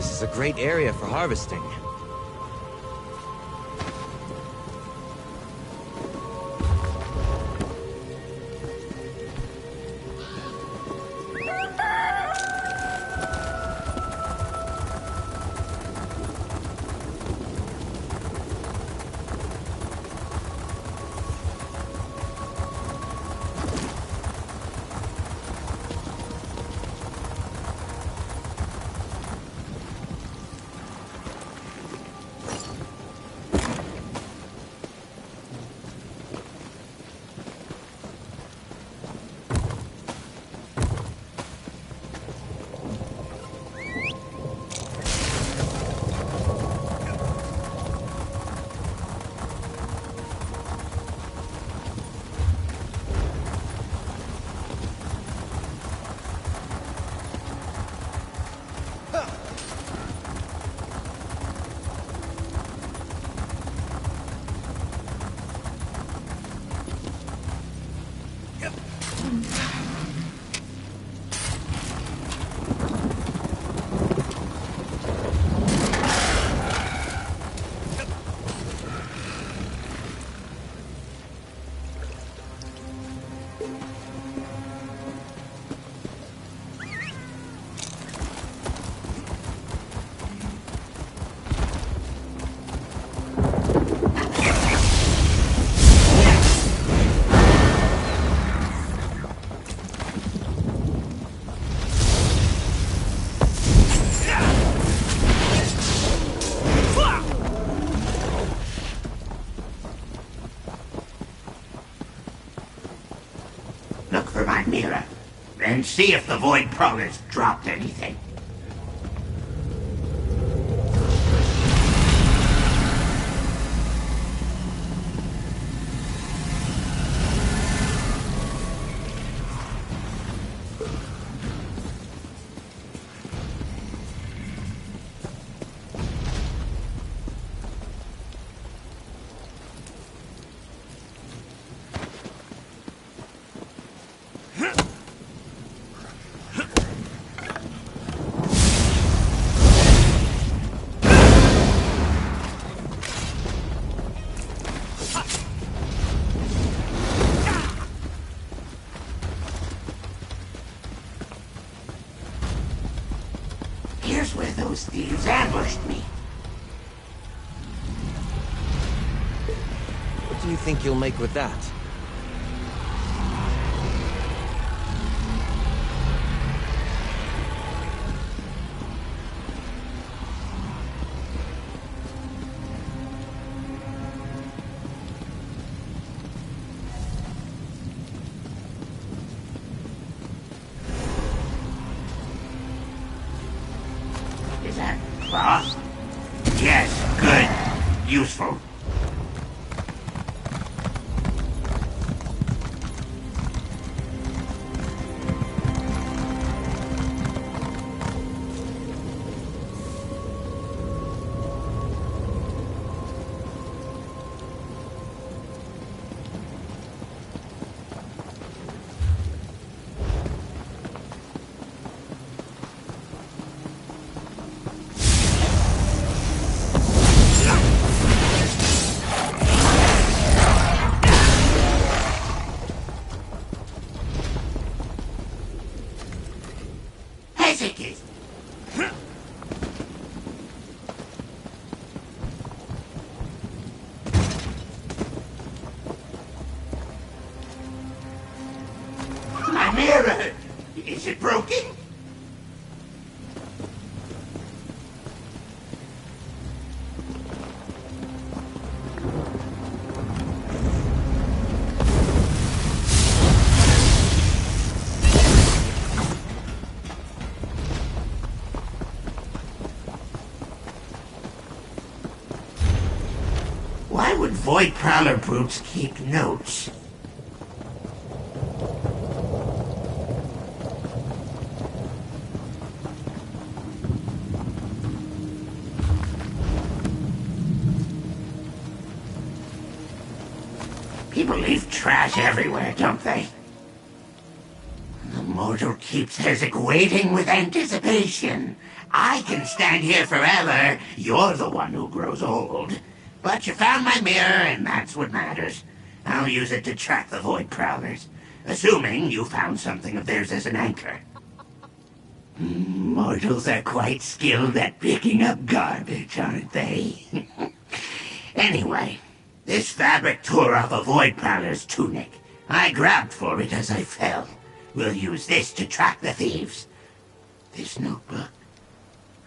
This is a great area for harvesting. Look for my mirror, and see if the Void Prowler's dropped anything. Here's where those thieves ambushed me. What do you think you'll make with that? Is that cloth? Yes, good. Useful. Hesitate. My mirror! Is it broken? Why would Void Prowler brutes keep notes? People leave trash everywhere, don't they? The more mortal keeps Hezek waiting with anticipation. I can stand here forever. You're the one who grows old. But you found my mirror, and that's what matters. I'll use it to track the Void Prowlers, assuming you found something of theirs as an anchor. Mortals are quite skilled at picking up garbage, aren't they? Anyway, this fabric tore off a Void Prowler's tunic. I grabbed for it as I fell. We'll use this to track the thieves. This notebook.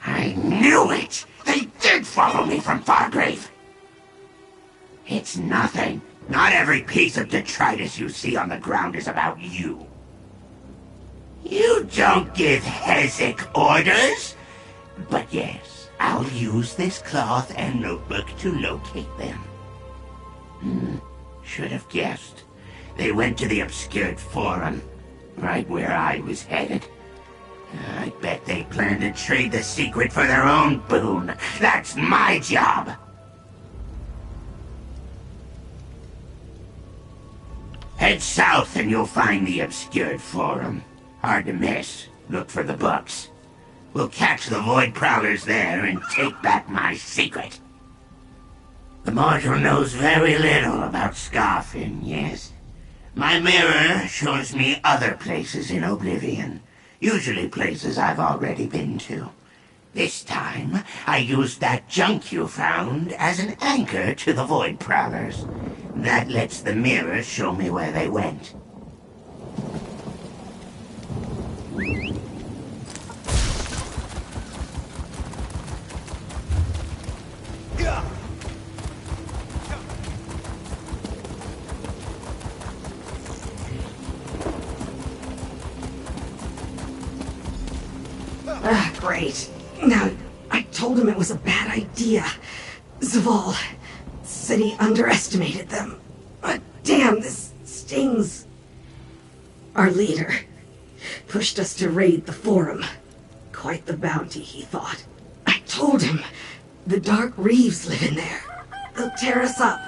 I knew it! They did follow me from Fargrave! It's nothing. Not every piece of detritus you see on the ground is about you. You don't give Hezek orders! But yes, I'll use this cloth and notebook to locate them. Should have guessed. They went to the obscured forum, right where I was headed. I bet they plan to trade the secret for their own boon. That's my job! Head south and you'll find the obscured forum. Hard to miss. Look for the books. We'll catch the Void Prowlers there and take back my secret. The mortal knows very little about Scarfin, yes? My mirror shows me other places in Oblivion. Usually places I've already been to. This time, I used that junk you found as an anchor to the Void Prowlers. That lets the mirror show me where they went. Great. Now, I told him it was a bad idea. Zaval said he underestimated them. But damn, this stings. Our leader pushed us to raid the forum. Quite the bounty, he thought. I told him the Dark Reeves live in there. They'll tear us up.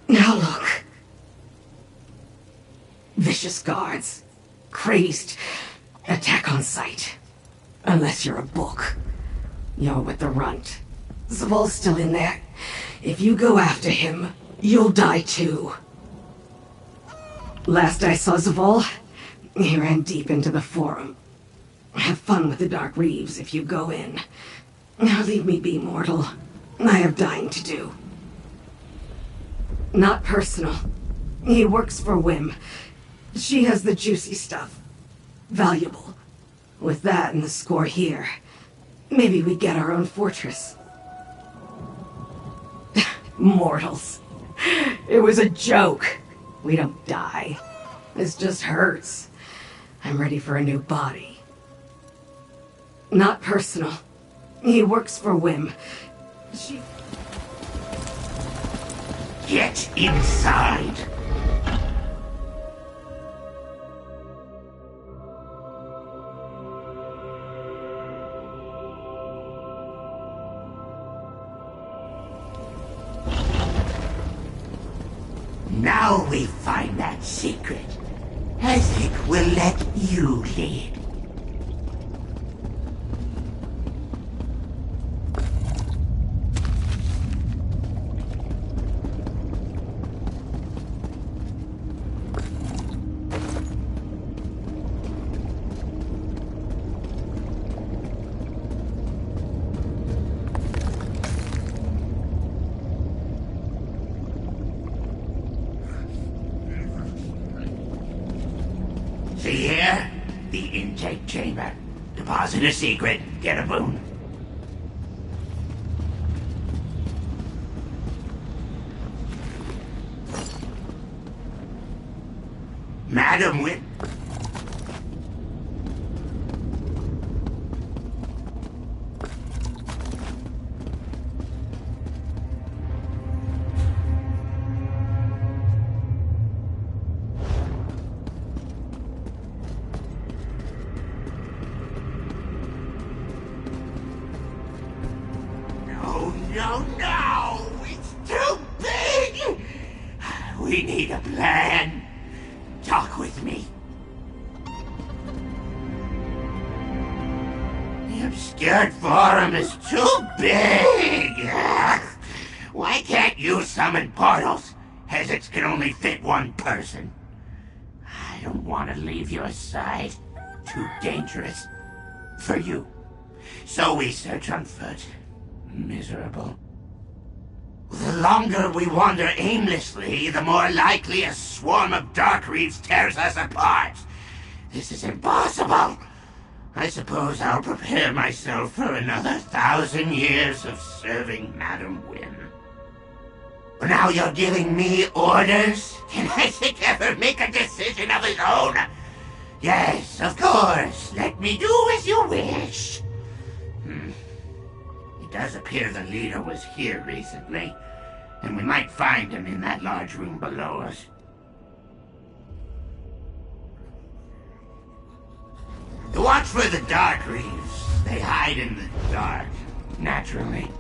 Now look. Vicious guards. Crazed. Attack on sight. Unless you're a book. You're with the runt. Zaval's still in there. If you go after him, you'll die too. Last I saw Zaval, he ran deep into the forum. Have fun with the Dark Reeves if you go in. Now leave me be, mortal. I have dying to do. Not personal. He works for Wim. She has the juicy stuff. Valuable. With that and the score here, maybe we get our own fortress. Mortals. It was a joke. We don't die. This just hurts. I'm ready for a new body. Not personal. He works for Wim. She... Get inside! Now we find that secret. Hezek will let you lead. See here? The intake chamber. Deposit a secret, get a boon. Madam Whip. No! It's too big! We need a plan. Talk with me. obscured forum is too big. Why can't you summon portals? Hesits can only fit one person. I don't want to leave your side. Too dangerous. For you. So we search on foot. Miserable. The longer we wander aimlessly, the more likely a swarm of dark reeds tears us apart. This is impossible. I suppose I'll prepare myself for another 1,000 years of serving Madam Wynn. Now you're giving me orders? Can Isaac ever make a decision of his own? Yes, of course. Let me do as you wish. It does appear the leader was here recently, and we might find him in that large room below us. Watch for the dark reeds. They hide in the dark, naturally.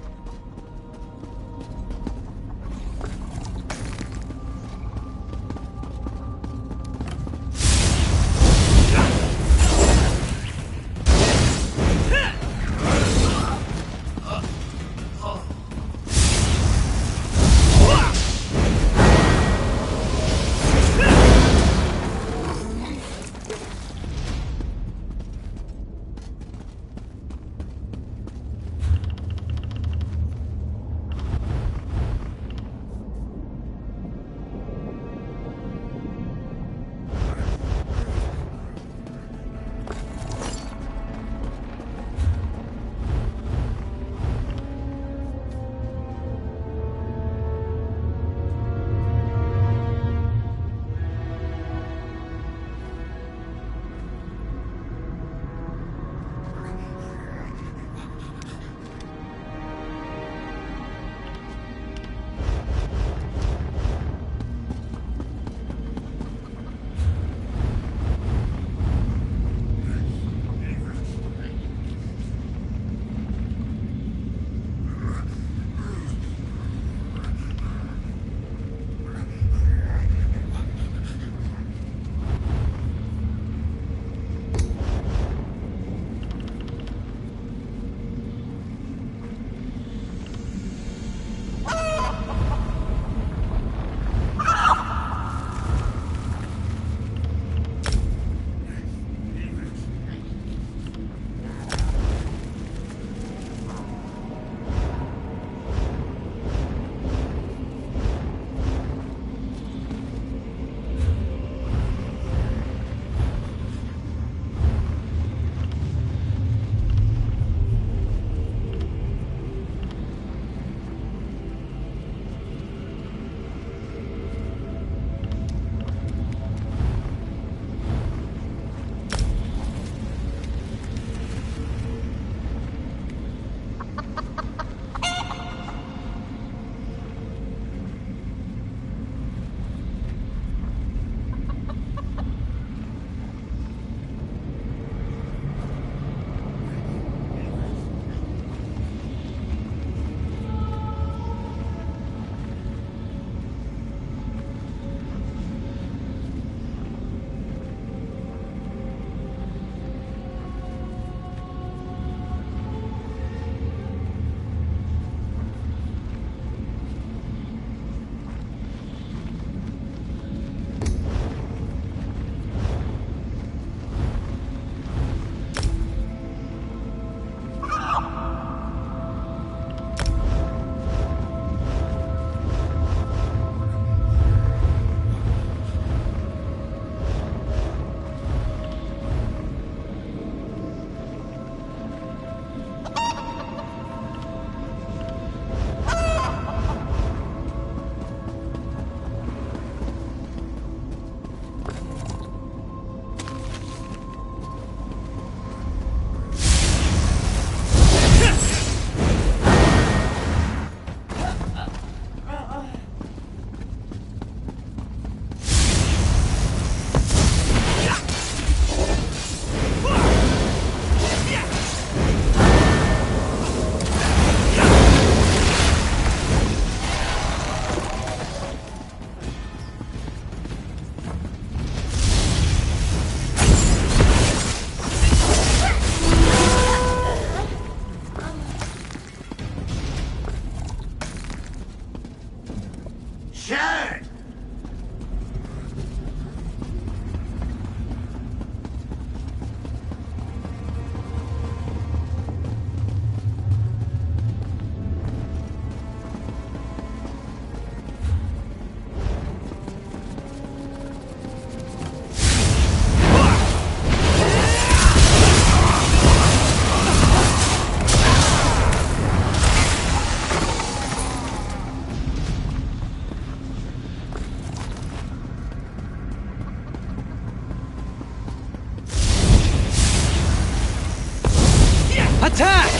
Attack!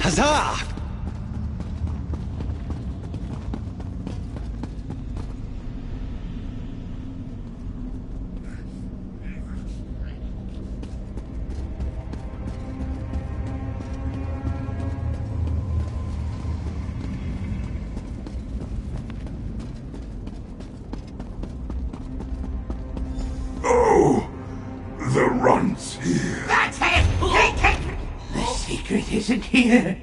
Huzzah! Oh, the runt's here. That's it! The secret isn't here.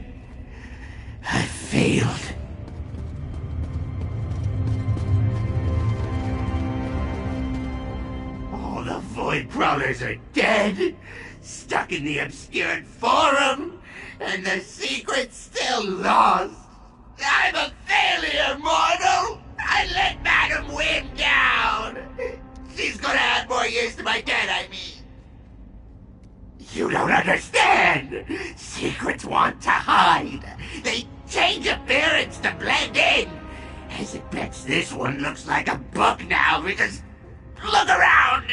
I failed. All the Void Crawlers are dead, stuck in the obscured forum, and the secret's still lost. I'm a failure, mortal! I let Madam Win down! She's gonna add more years to my debt, I mean. You don't understand! Secrets want to hide. They change appearance to blend in. As it bets this one looks like a book now because... Look around!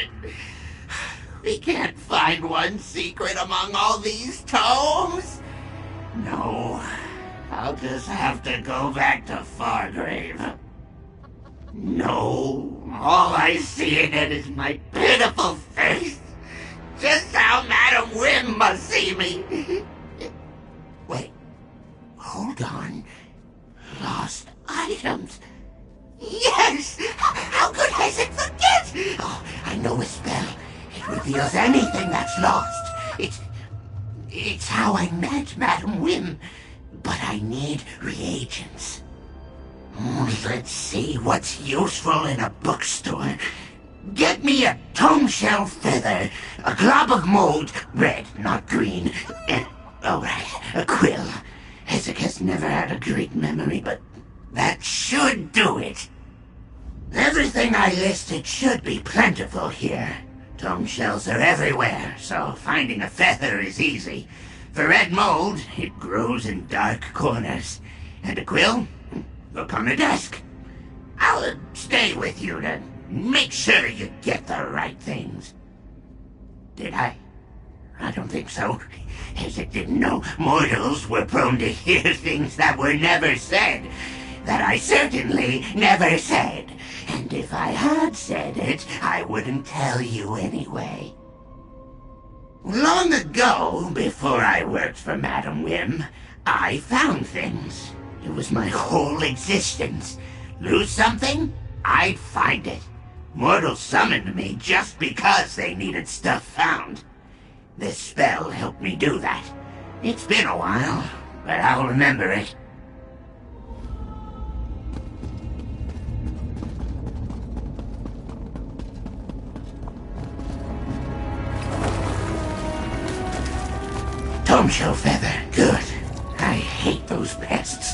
We can't find one secret among all these tomes. No, I'll just have to go back to Fargrave. No, all I see in it is my pitiful face. Just how Madam Wim must see me. Wait, hold on. Lost items. Yes! How could Hesed forget? Oh, I know a spell. It reveals anything that's lost. It's how I met Madam Wim. But I need reagents. Let's see what's useful in a bookstore. Get me a tome shell feather, a glob of mold, red, not green, and, oh right, a quill. Hezekiah's never had a great memory, but that should do it. Everything I listed should be plentiful here. Tome shells are everywhere, so finding a feather is easy. For red mold, it grows in dark corners. And a quill? Look on the desk. I'll stay with you to make sure you get the right things. Did I? I don't think so. As it didn't know mortals were prone to hear things that were never said. That I certainly never said. And if I had said it, I wouldn't tell you anyway. Long ago, before I worked for Madam Wim, I found things. It was my whole existence. Lose something? I'd find it. Mortals summoned me just because they needed stuff found. This spell helped me do that. It's been a while, but I'll remember it. Tome shell feather, good. I hate those pests.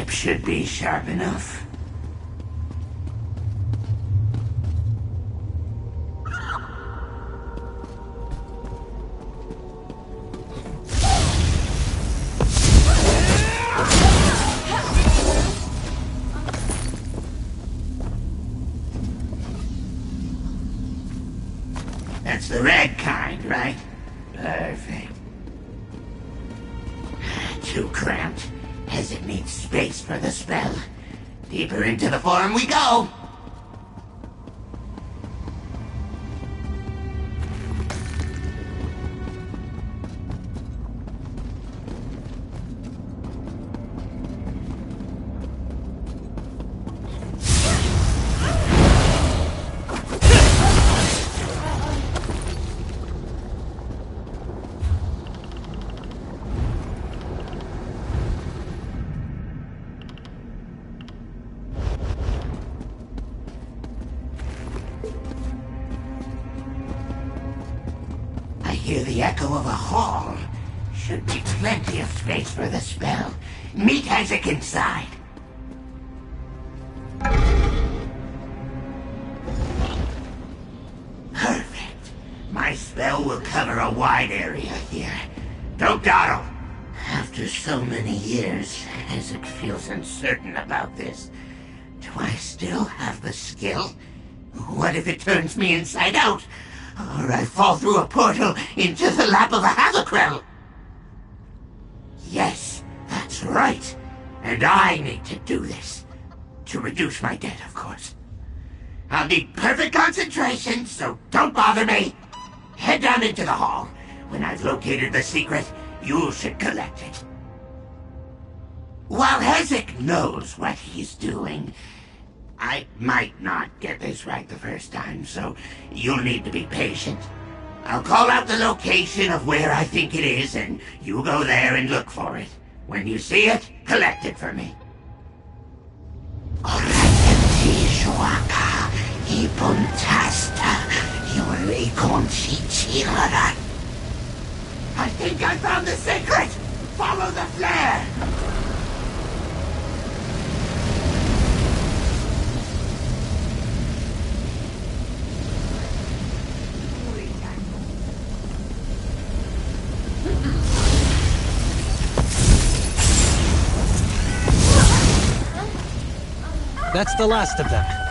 Should be sharp enough. That's the red kind, right? Perfect. Too cramped. As it needs space for the spell. Deeper into the forum we go! to the echo of a hall. Should be plenty of space for the spell. Meet Isaac inside. Perfect. My spell will cover a wide area here. Don't dawdle. After so many years, Isaac feels uncertain about this. Do I still have the skill? What if it turns me inside out? Or I fall through a portal into the lap of a Hazakrell? Yes, that's right. And I need to do this. To reduce my debt, of course. I'll need perfect concentration, so don't bother me. Head down into the hall. When I've located the secret, you should collect it. While Hezek knows what he's doing, I might not get this right the first time, so you'll need to be patient. I'll call out the location of where I think it is, and you go there and look for it. When you see it, collect it for me. I think I found the secret! Follow the flare! That's the last of them.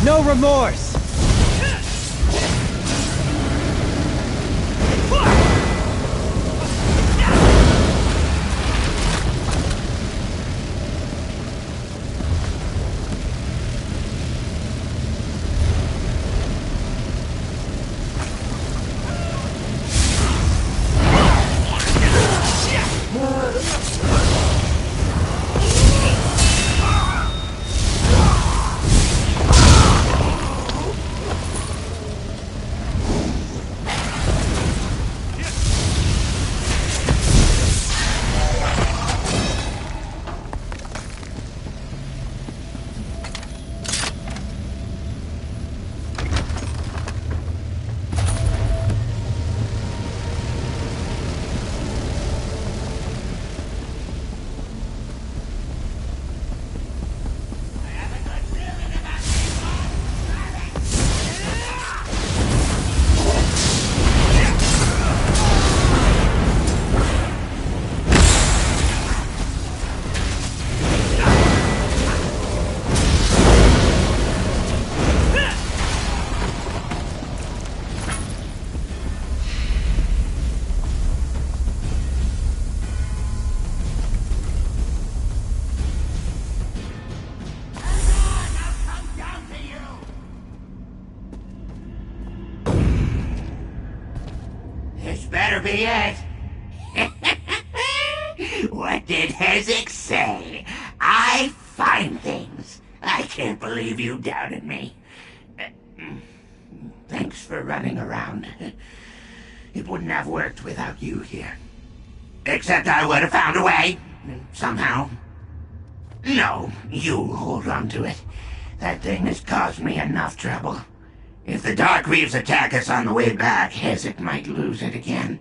No remorse! be it. What did Hezek say? I find things. I can't believe you doubted me. Thanks for running around. It wouldn't have worked without you here. Except I would have found a way. Somehow. No, you hold on to it. That thing has caused me enough trouble. If the Dark Reaves attack us on the way back, Hezek might lose it again.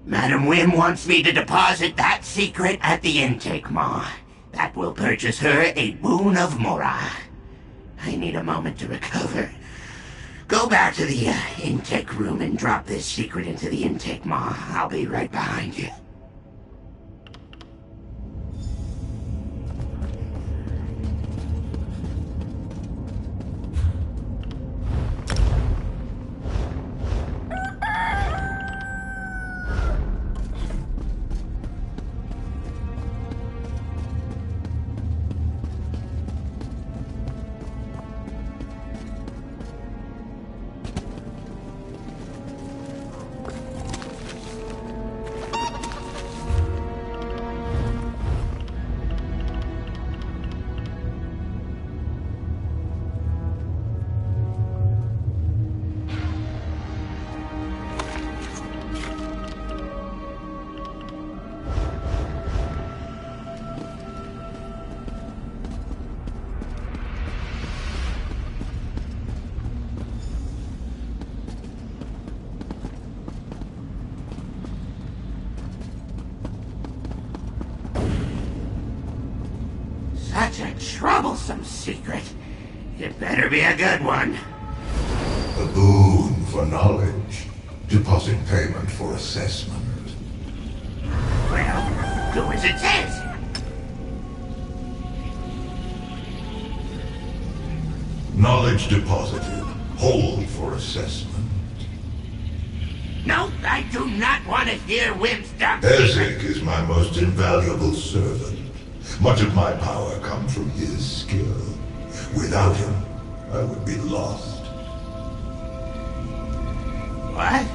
Madam Wim wants me to deposit that secret at the intake maw. That will purchase her a boon of Mora. I need a moment to recover. Go back to the intake room and drop this secret into the intake maw. I'll be right behind you. Such a troublesome secret. It better be a good one. A boon for knowledge. Deposit payment for assessment. Well, do as it says. Knowledge deposited. Hold for assessment. No, I do not want to hear Wim's dumb Hezek is my most invaluable servant. Much of my power comes from his skill. Without him, I would be lost. What?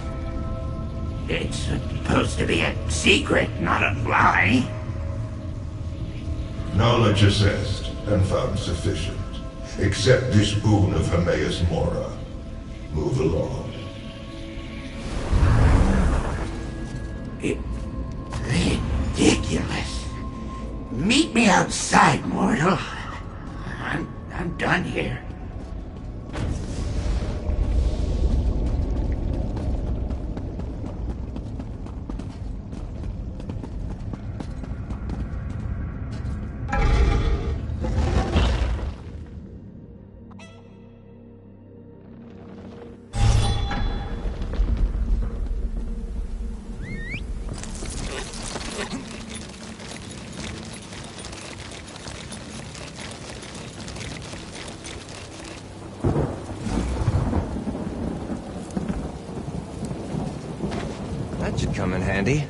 It's supposed to be a secret, not a lie. Knowledge assessed and found sufficient. Accept this boon of Hermaeus Mora. Move along. Ridiculous. Meet me outside, mortal. I'm done here. That should come in handy.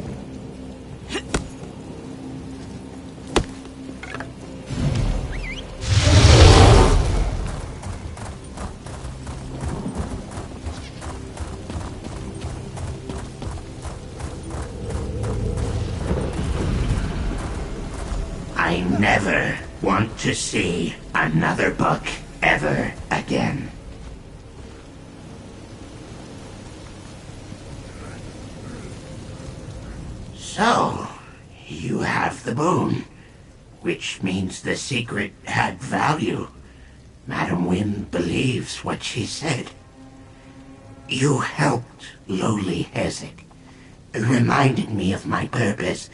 I never want to see another book ever again. So, you have the boon, which means the secret had value. Madam Wim believes what she said. You helped lowly Hezek, reminded me of my purpose.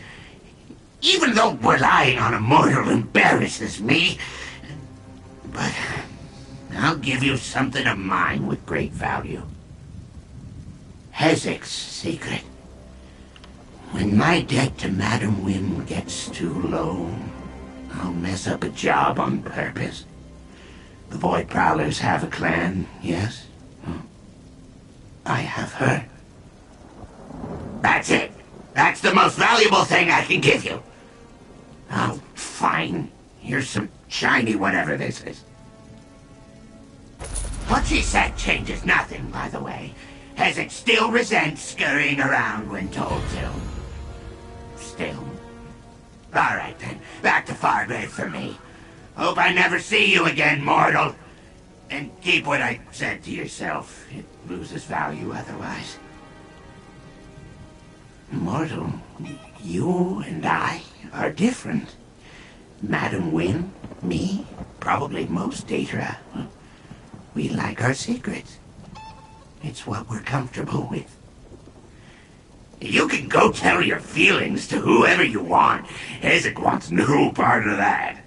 Even though relying on a mortal embarrasses me, but I'll give you something of mine with great value. Hezek's secret. When my debt to Madam Wim gets too low, I'll mess up a job on purpose. The Void Prowlers have a clan, yes? I have her. That's it. That's the most valuable thing I can give you. Oh, fine. Here's some shiny whatever this is. What she said changes nothing, by the way, as it still resents scurrying around when told to. Still. Alright then, back to Fargrave for me. Hope I never see you again, mortal. And keep what I said to yourself. It loses value otherwise. Mortal, you and I are different. Madam Wynn, me, probably most Daedra. We like our secrets. It's what we're comfortable with. You can go tell your feelings to whoever you want. Ezek wants no part of that.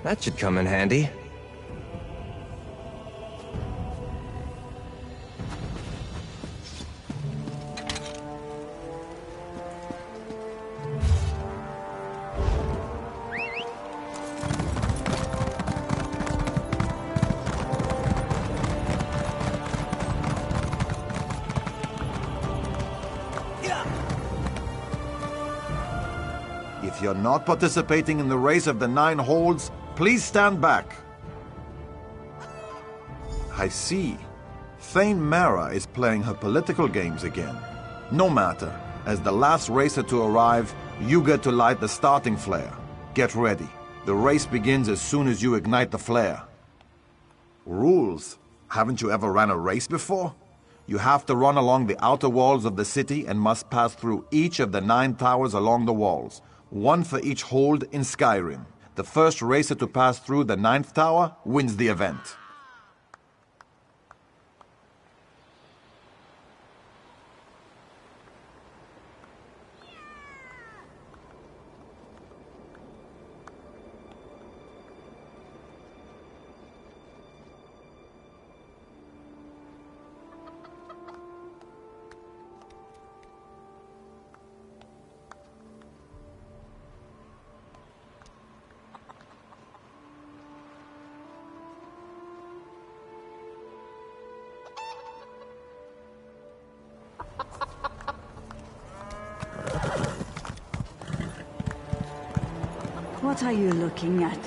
That should come in handy. If you're not participating in the race of the 9 holds, please stand back. I see. Thane Mara is playing her political games again. No matter. As the last racer to arrive, you get to light the starting flare. Get ready. The race begins as soon as you ignite the flare. Rules? Haven't you ever ran a race before? You have to run along the outer walls of the city and must pass through each of the 9 towers along the walls. 1 for each hold in Skyrim. The first racer to pass through the 9th tower wins the event. What are you looking at?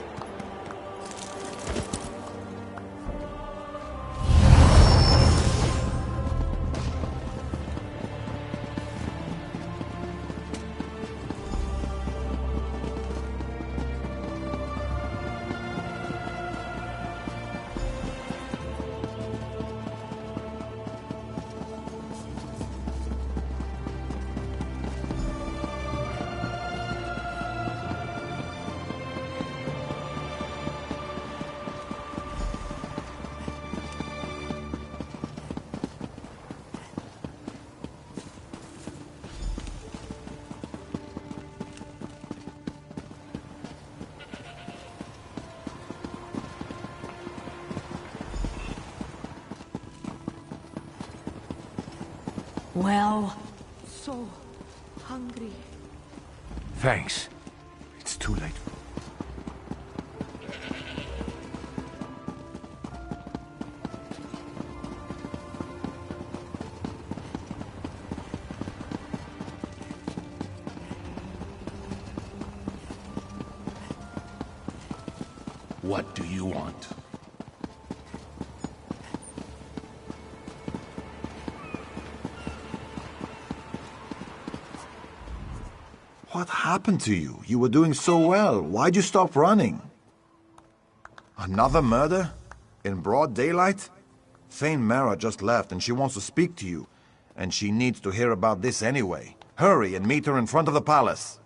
Well, so hungry. Thanks. It's too late. What do you want? What happened to you? You were doing so well. Why'd you stop running? Another murder? In broad daylight? Thane Mara just left and she wants to speak to you. And she needs to hear about this anyway. Hurry and meet her in front of the palace.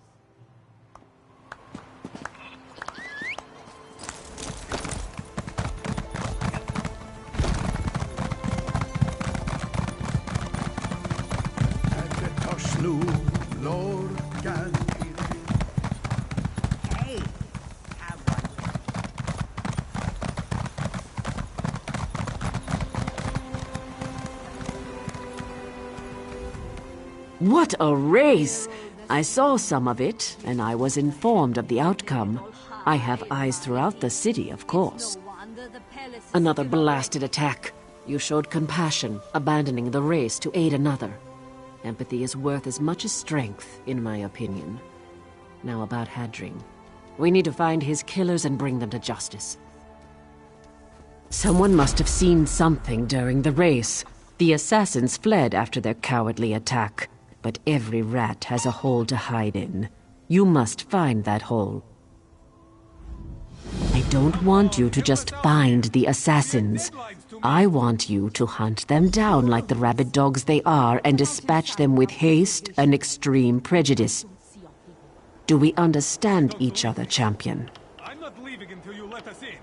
What a race! I saw some of it, and I was informed of the outcome. I have eyes throughout the city, of course. Another blasted attack. You showed compassion, abandoning the race to aid another. Empathy is worth as much as strength, in my opinion. Now about Hadring. We need to find his killers and bring them to justice. Someone must have seen something during the race. The assassins fled after their cowardly attack. But every rat has a hole to hide in. You must find that hole. I don't want you to just find the assassins. I want you to hunt them down like the rabid dogs they are and dispatch them with haste and extreme prejudice. Do we understand each other, champion? I'm not leaving until you let us in.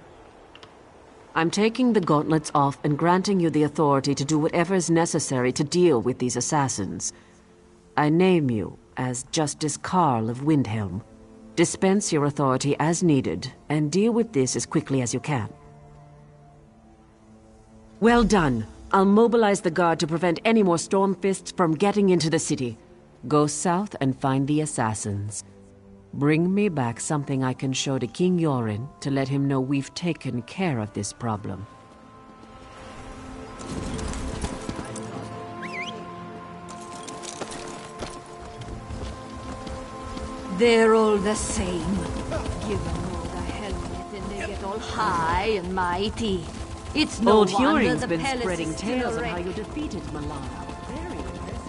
I'm taking the gauntlets off and granting you the authority to do whatever is necessary to deal with these assassins. I name you as Justice Karl of Windhelm. Dispense your authority as needed, and deal with this as quickly as you can. Well done. I'll mobilize the guard to prevent any more Stormfists from getting into the city. Go south and find the assassins. Bring me back something I can show to King Yorin to let him know we've taken care of this problem. They're all the same. Give them all the helmet and they get all high and mighty. It's no Old wonder Huring's the been palace spreading is still tales a of how wreck. you defeated Milano. Very impressive.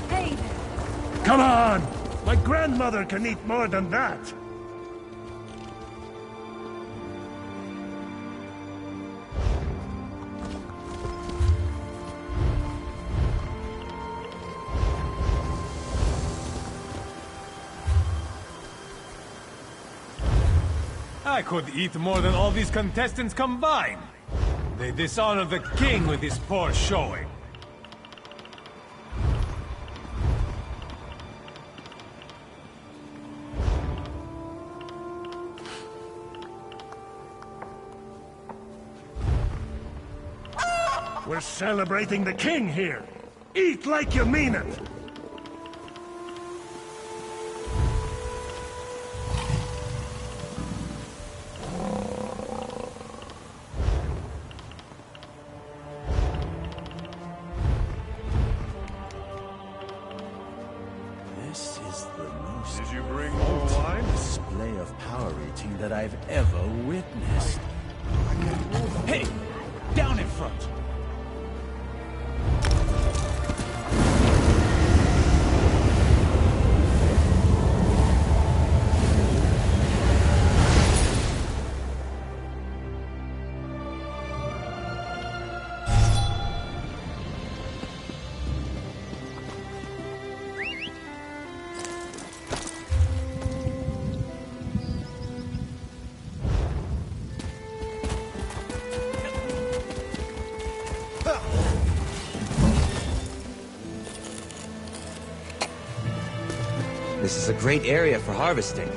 Hey there. Come on! My grandmother can eat more than that! I could eat more than all these contestants combined. They dishonor the king with this poor showing. We're celebrating the king here! Eat like you mean it! This is the most Did you bring more wine? display of power eating that I've ever witnessed. Hey! Down in front! This is a great area for harvesting.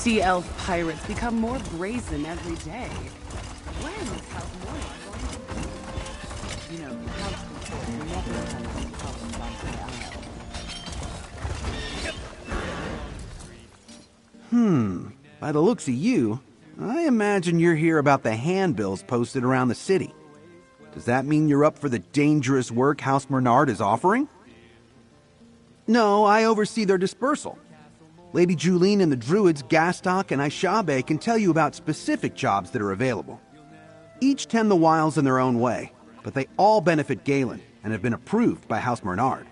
sea elf pirates become more brazen every day. When is House Mormont going to be? You know, the house before never comes to problems on the isle. By the looks of you, I imagine you're here about the handbills posted around the city. Does that mean you're up for the dangerous work House Bernard is offering? No, I oversee their dispersal. Lady Julene and the Druids, Gastock and Aishabe can tell you about specific jobs that are available. Each tend the wilds in their own way, but they all benefit Galen and have been approved by House Bernard.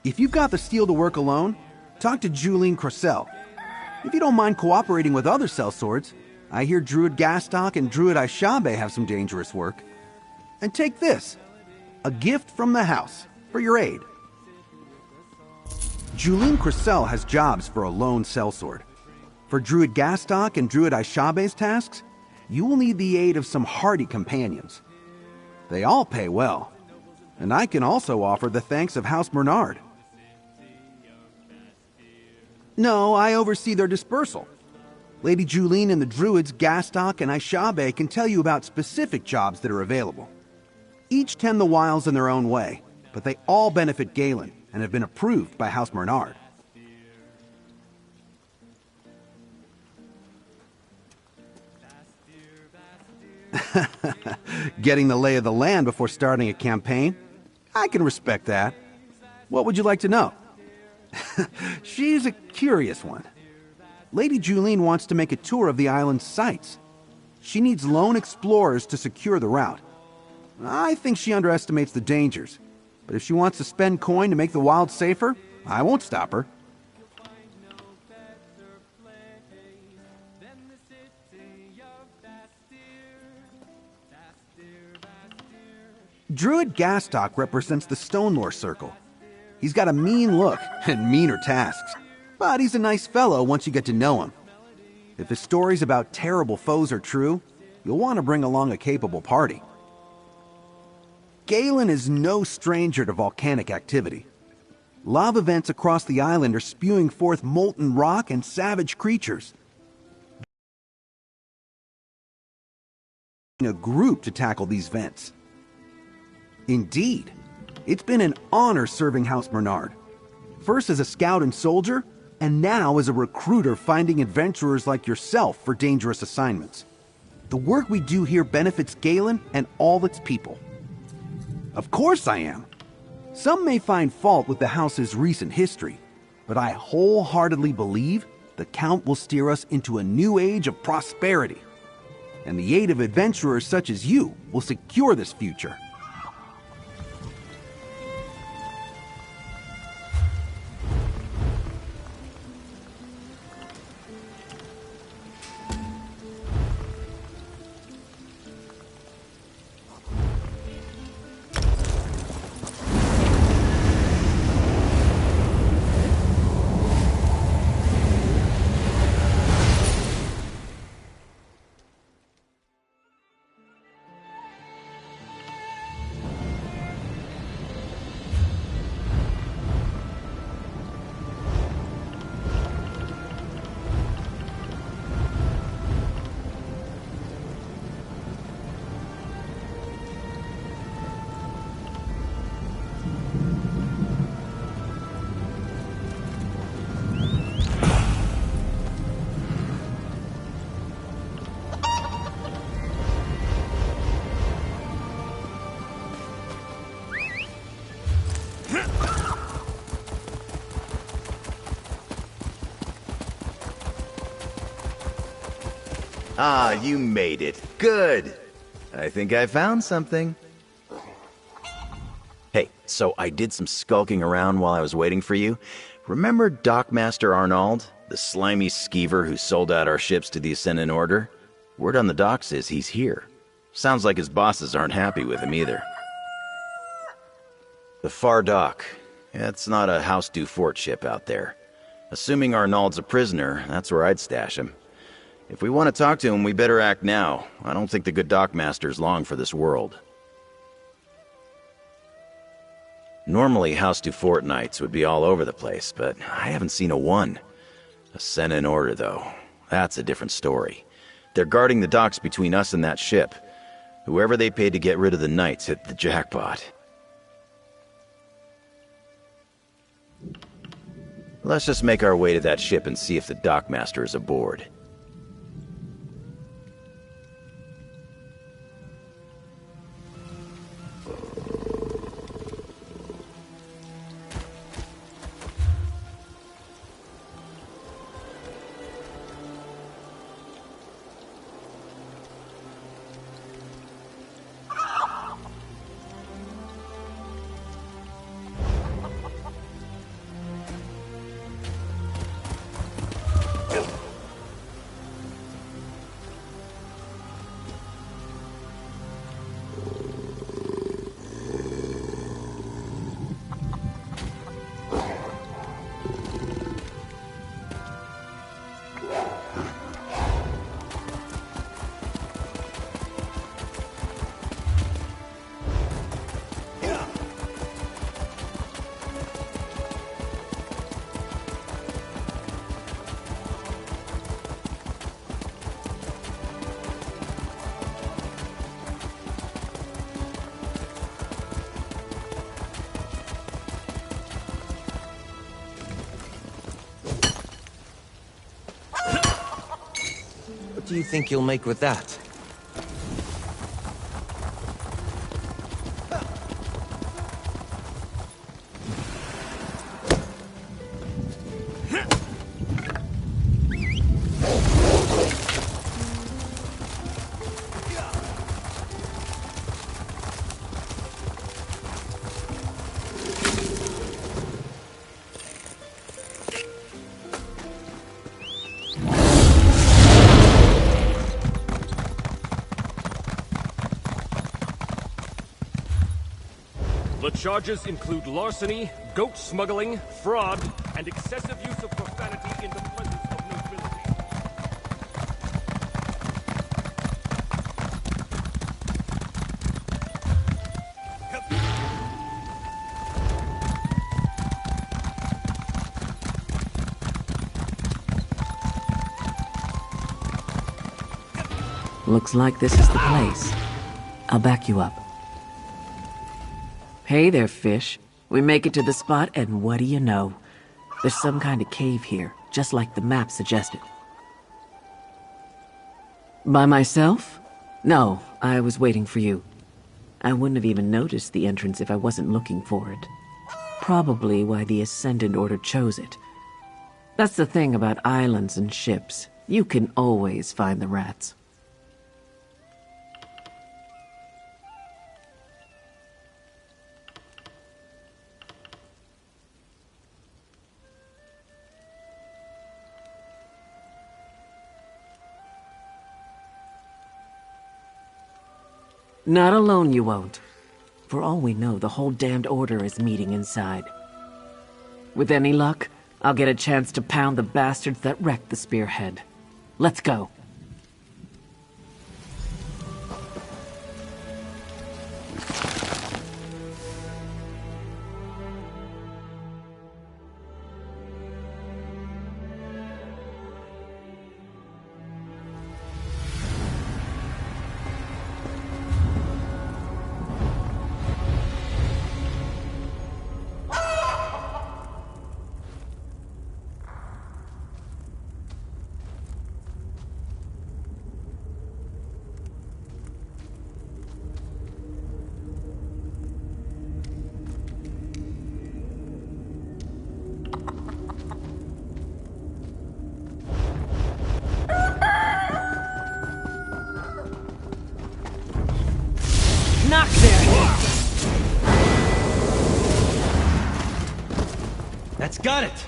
If you've got the steel to work alone, talk to Julene Crossell. If you don't mind cooperating with other sellswords, I hear Druid Gastock and Druid Aishabe have some dangerous work. And take this, a gift from the house for your aid. Julene Crossell has jobs for a lone sellsword. For Druid Gastock and Druid Aishabe's tasks, you will need the aid of some hardy companions. They all pay well, and I can also offer the thanks of House Bernard. No, I oversee their dispersal. Lady Julene and the Druids, Gastock and Aishabe can tell you about specific jobs that are available. Each tend the wilds in their own way, but they all benefit Galen and have been approved by House Bernard. Getting the lay of the land before starting a campaign? I can respect that. What would you like to know? She's a curious one. Lady Julene wants to make a tour of the island's sights. She needs lone explorers to secure the route. I think she underestimates the dangers, but if she wants to spend coin to make the wild safer, I won't stop her. Druid Gastock represents the Stonelore Circle. He's got a mean look and meaner tasks, but he's a nice fellow once you get to know him. If his stories about terrible foes are true, you'll want to bring along a capable party. Galen is no stranger to volcanic activity. Lava vents across the island are spewing forth molten rock and savage creatures. A group to tackle these vents. Indeed, it's been an honor serving House Bernard. First as a scout and soldier, and now as a recruiter finding adventurers like yourself for dangerous assignments. The work we do here benefits Galen and all its people. Of course I am. Some may find fault with the house's recent history, but I wholeheartedly believe the Count will steer us into a new age of prosperity. And the aid of adventurers such as you will secure this future. Ah, you made it. Good. I think I found something. Hey, so I did some skulking around while I was waiting for you. Remember Dockmaster Arnold, the slimy skeever who sold out our ships to the Ascendant Order? Word on the docks is he's here. Sounds like his bosses aren't happy with him either. The Far Dock. It's not a House du Fort ship out there. Assuming Arnold's a prisoner, that's where I'd stash him. If we want to talk to him, we better act now. I don't think the good Dockmaster's long for this world. Normally, House du Fort Knights would be all over the place, but I haven't seen a one. A Senate order, though. That's a different story. They're guarding the docks between us and that ship. Whoever they paid to get rid of the Knights hit the jackpot. Let's just make our way to that ship and see if the dockmaster is aboard. What do you think you'll make with that? The charges include larceny, goat smuggling, fraud, and excessive use of profanity in the presence of nobility. Looks like this is the place. I'll back you up. Hey there, fish. We make it to the spot, and what do you know? There's some kind of cave here, just like the map suggested. By myself? No, I was waiting for you. I wouldn't have even noticed the entrance if I wasn't looking for it. Probably why the Ascendant Order chose it. That's the thing about islands and ships. You can always find the rats. Not alone you won't. For all we know, the whole damned order is meeting inside. With any luck, I'll get a chance to pound the bastards that wrecked the spearhead. Let's go. Knock there! That's got it!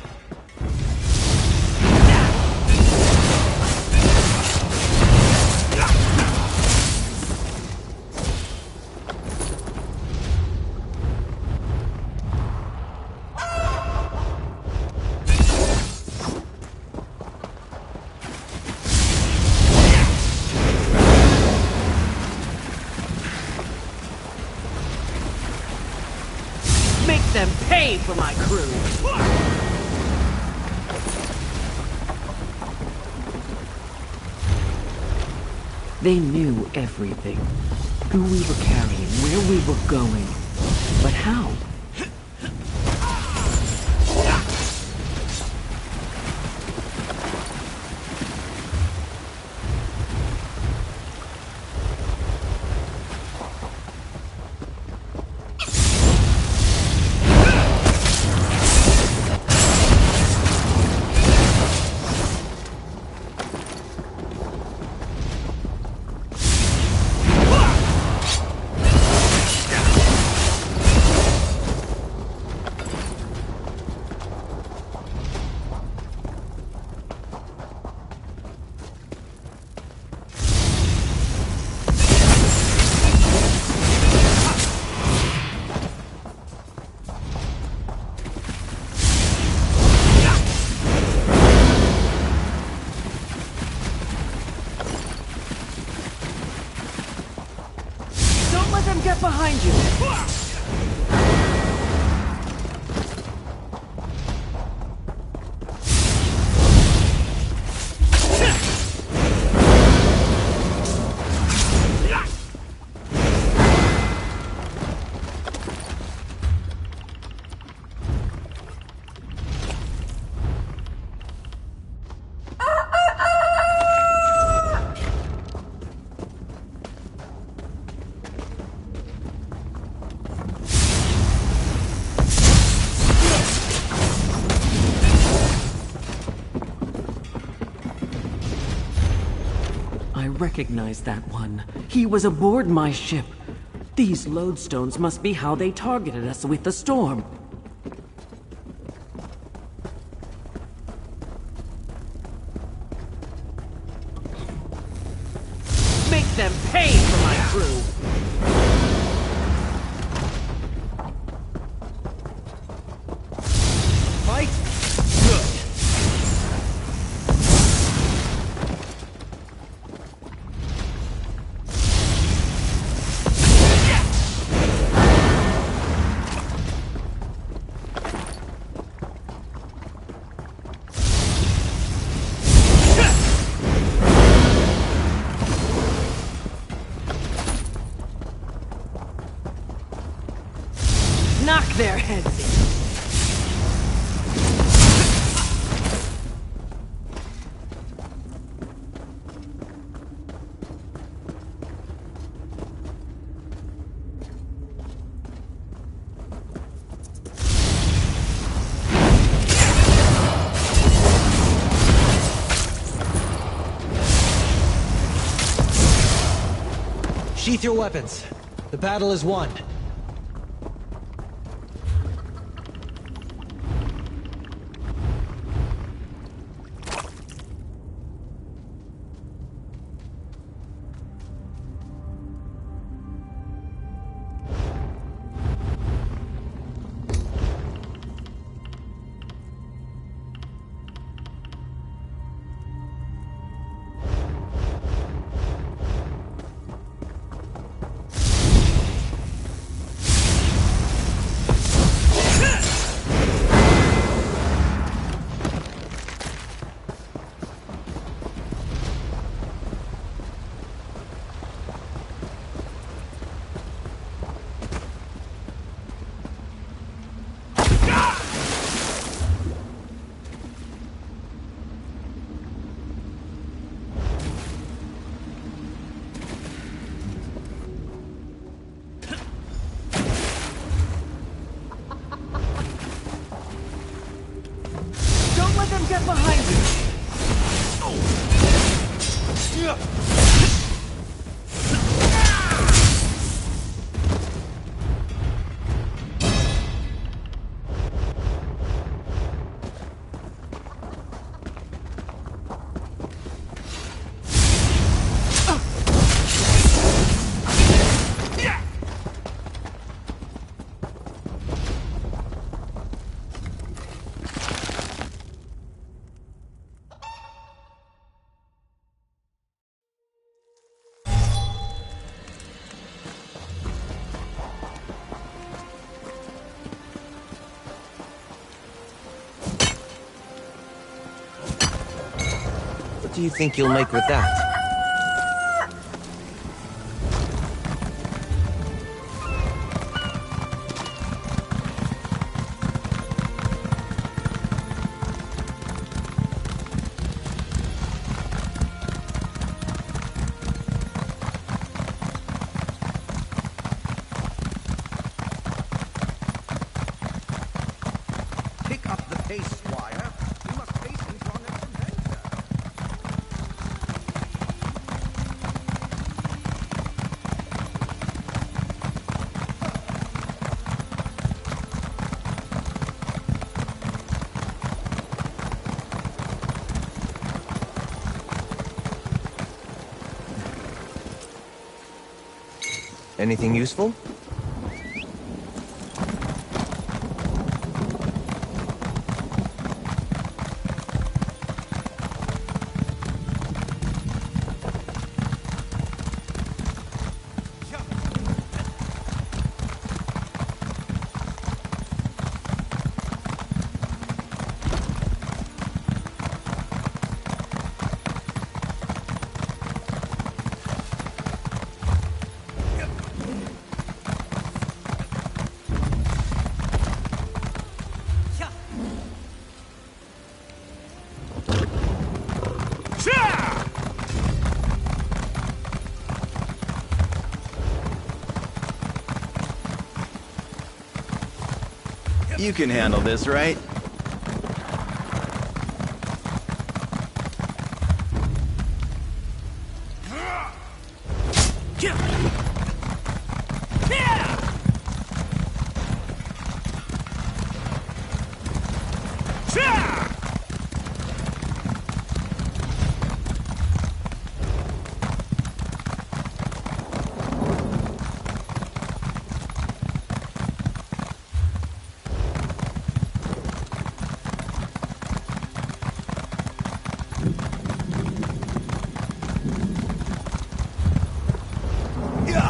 Make pay for my crew! They knew everything. Who we were carrying, where we were going. But how? Get behind you! I recognize that one. He was aboard my ship. These lodestones must be how they targeted us with the storm. Make them pay for my crew! Fight? Good. Knock their heads in! Sheath your weapons. The battle is won. What do you think you'll make with that? Pick up the pace, Squire. We must hasten to our next adventure. Anything useful? You can handle this, right? Yeah!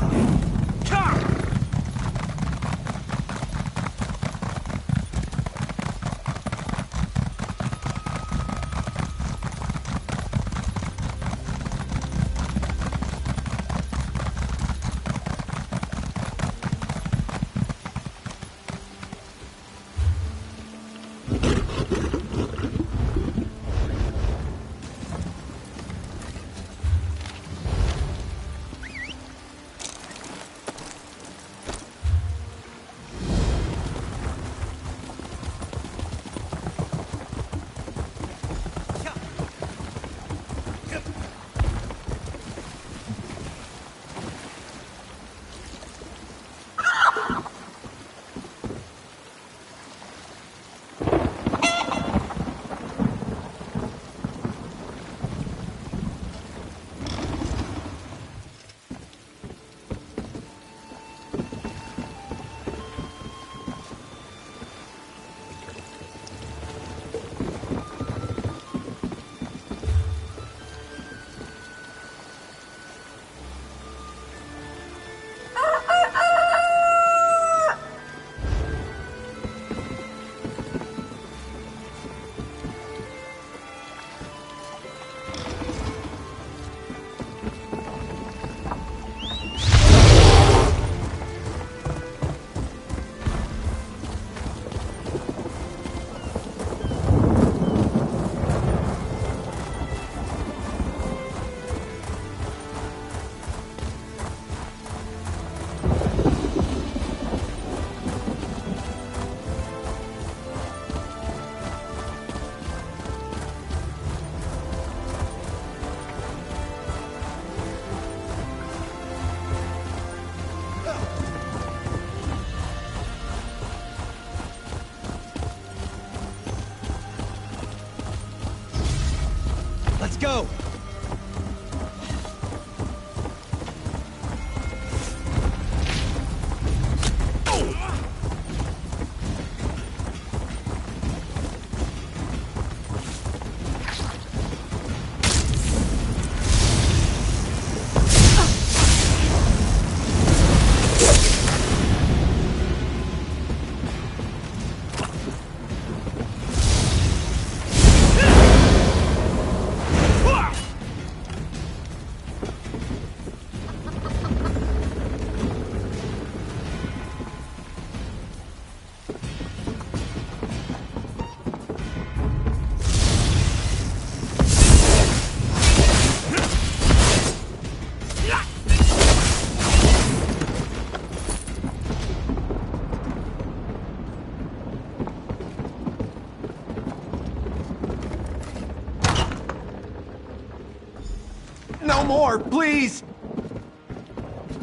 more, please!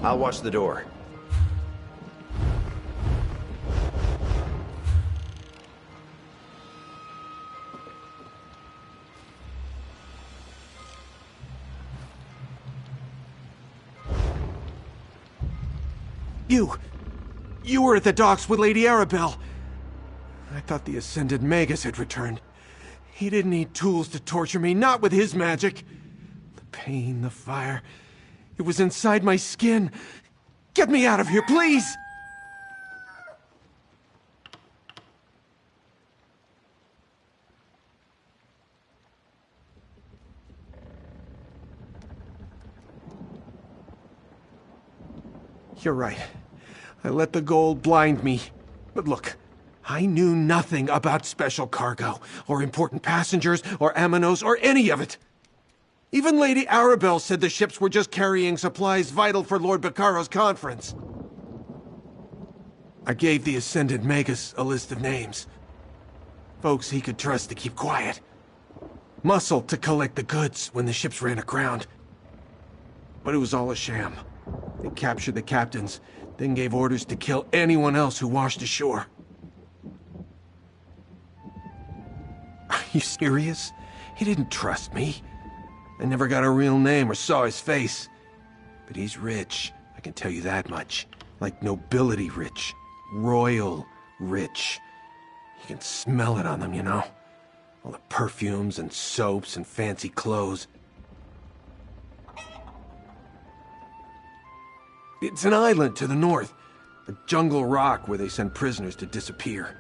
I'll watch the door. You were at the docks with Lady Arabelle. I thought the Ascended Magus had returned. He didn't need tools to torture me, not with his magic. The pain, the fire, it was inside my skin. Get me out of here, please! You're right. I let the gold blind me. But look, I knew nothing about special cargo, or important passengers, or Aminos, or any of it. Even Lady Arabelle said the ships were just carrying supplies vital for Lord Baccaro's conference. I gave the Ascended Magus a list of names. Folks he could trust to keep quiet. Muscle to collect the goods when the ships ran aground. But it was all a sham. They captured the captains, then gave orders to kill anyone else who washed ashore. Are you serious? He didn't trust me. I never got a real name or saw his face. But he's rich, I can tell you that much. Like nobility rich. Royal rich. You can smell it on them, you know? All the perfumes and soaps and fancy clothes. It's an island to the north. A jungle rock where they send prisoners to disappear.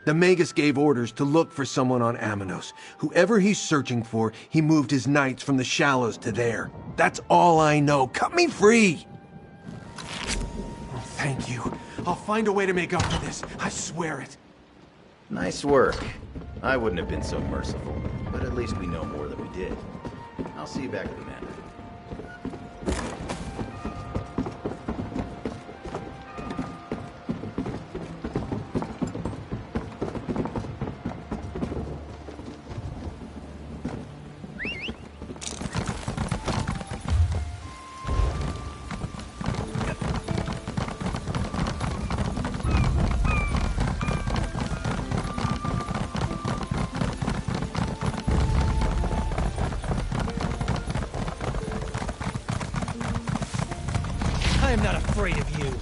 The Magus gave orders to look for someone on Aminos. Whoever he's searching for, he moved his knights from the shallows to there. That's all I know. Cut me free! Oh, thank you. I'll find a way to make up for this. I swear it. Nice work. I wouldn't have been so merciful, but at least we know more than we did. I'll see you back at the manor. I am not afraid of you.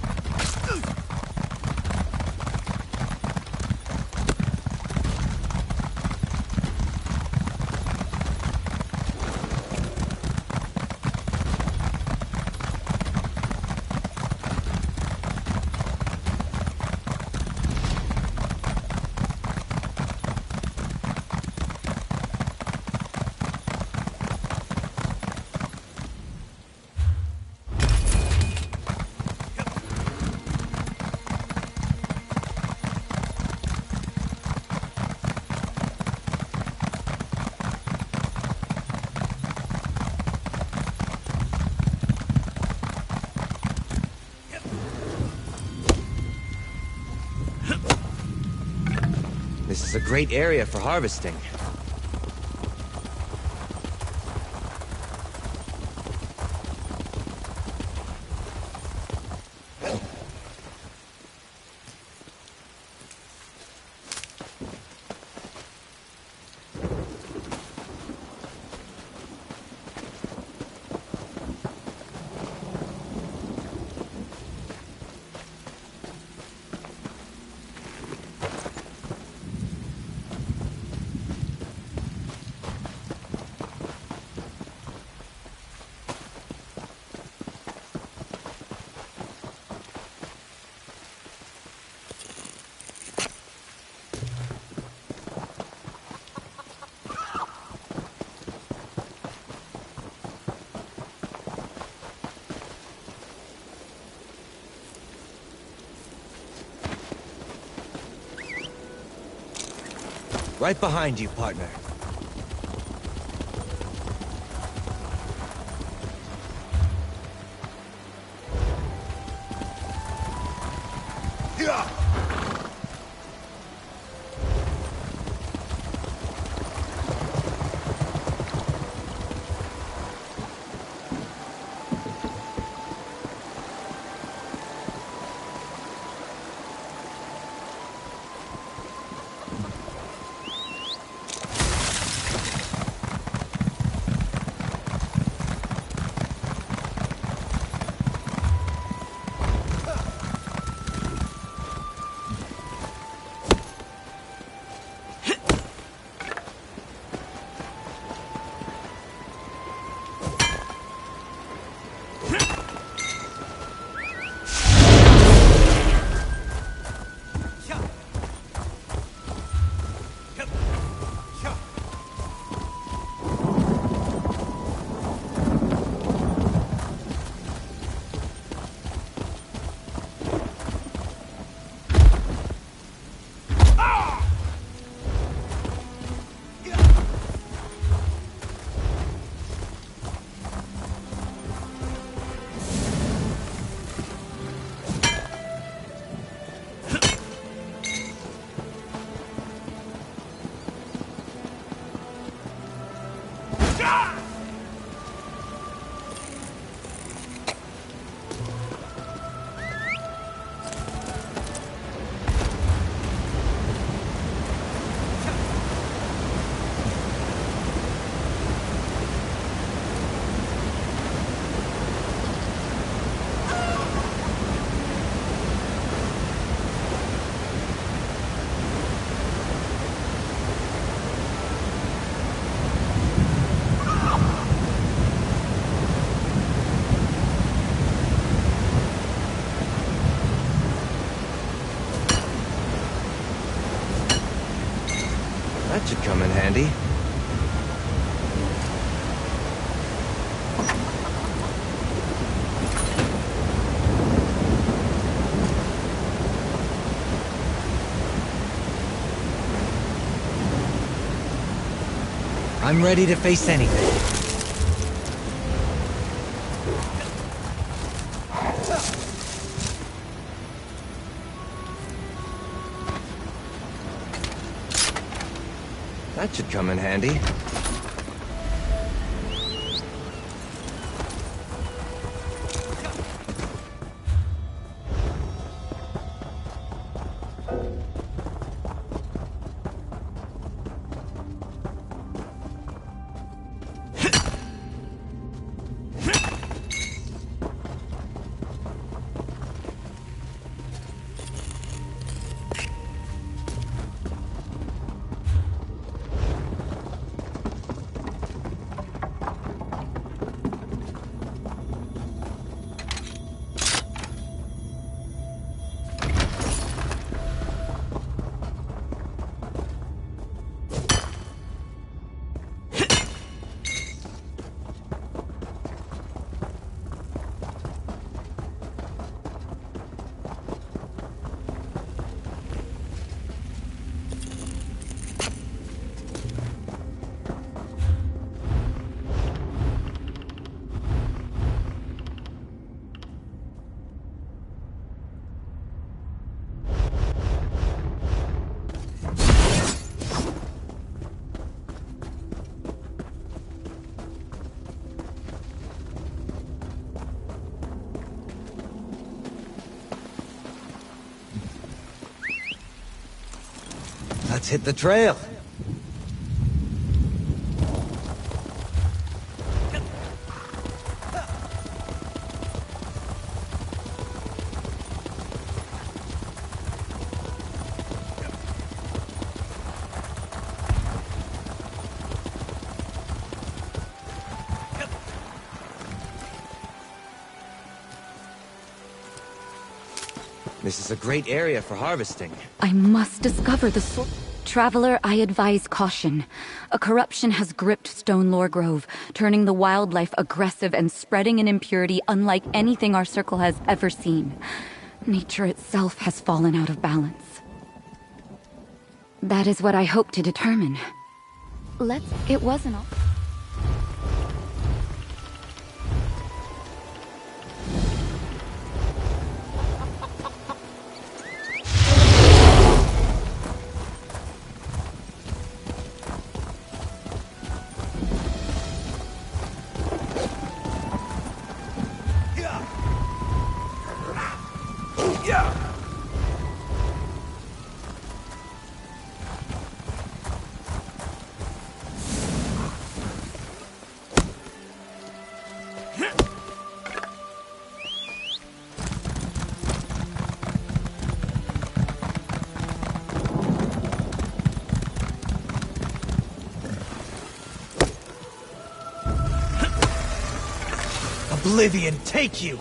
This is a great area for harvesting. Right behind you, partner. handy. I'm ready to face anything. That should come in handy. Let's hit the trail. This is a great area for harvesting. I must discover the source. Traveler, I advise caution. A corruption has gripped Stone Lore Grove, turning the wildlife aggressive and spreading an impurity unlike anything our circle has ever seen. Nature itself has fallen out of balance. That is what I hope to determine. It wasn't all. Oblivion take you!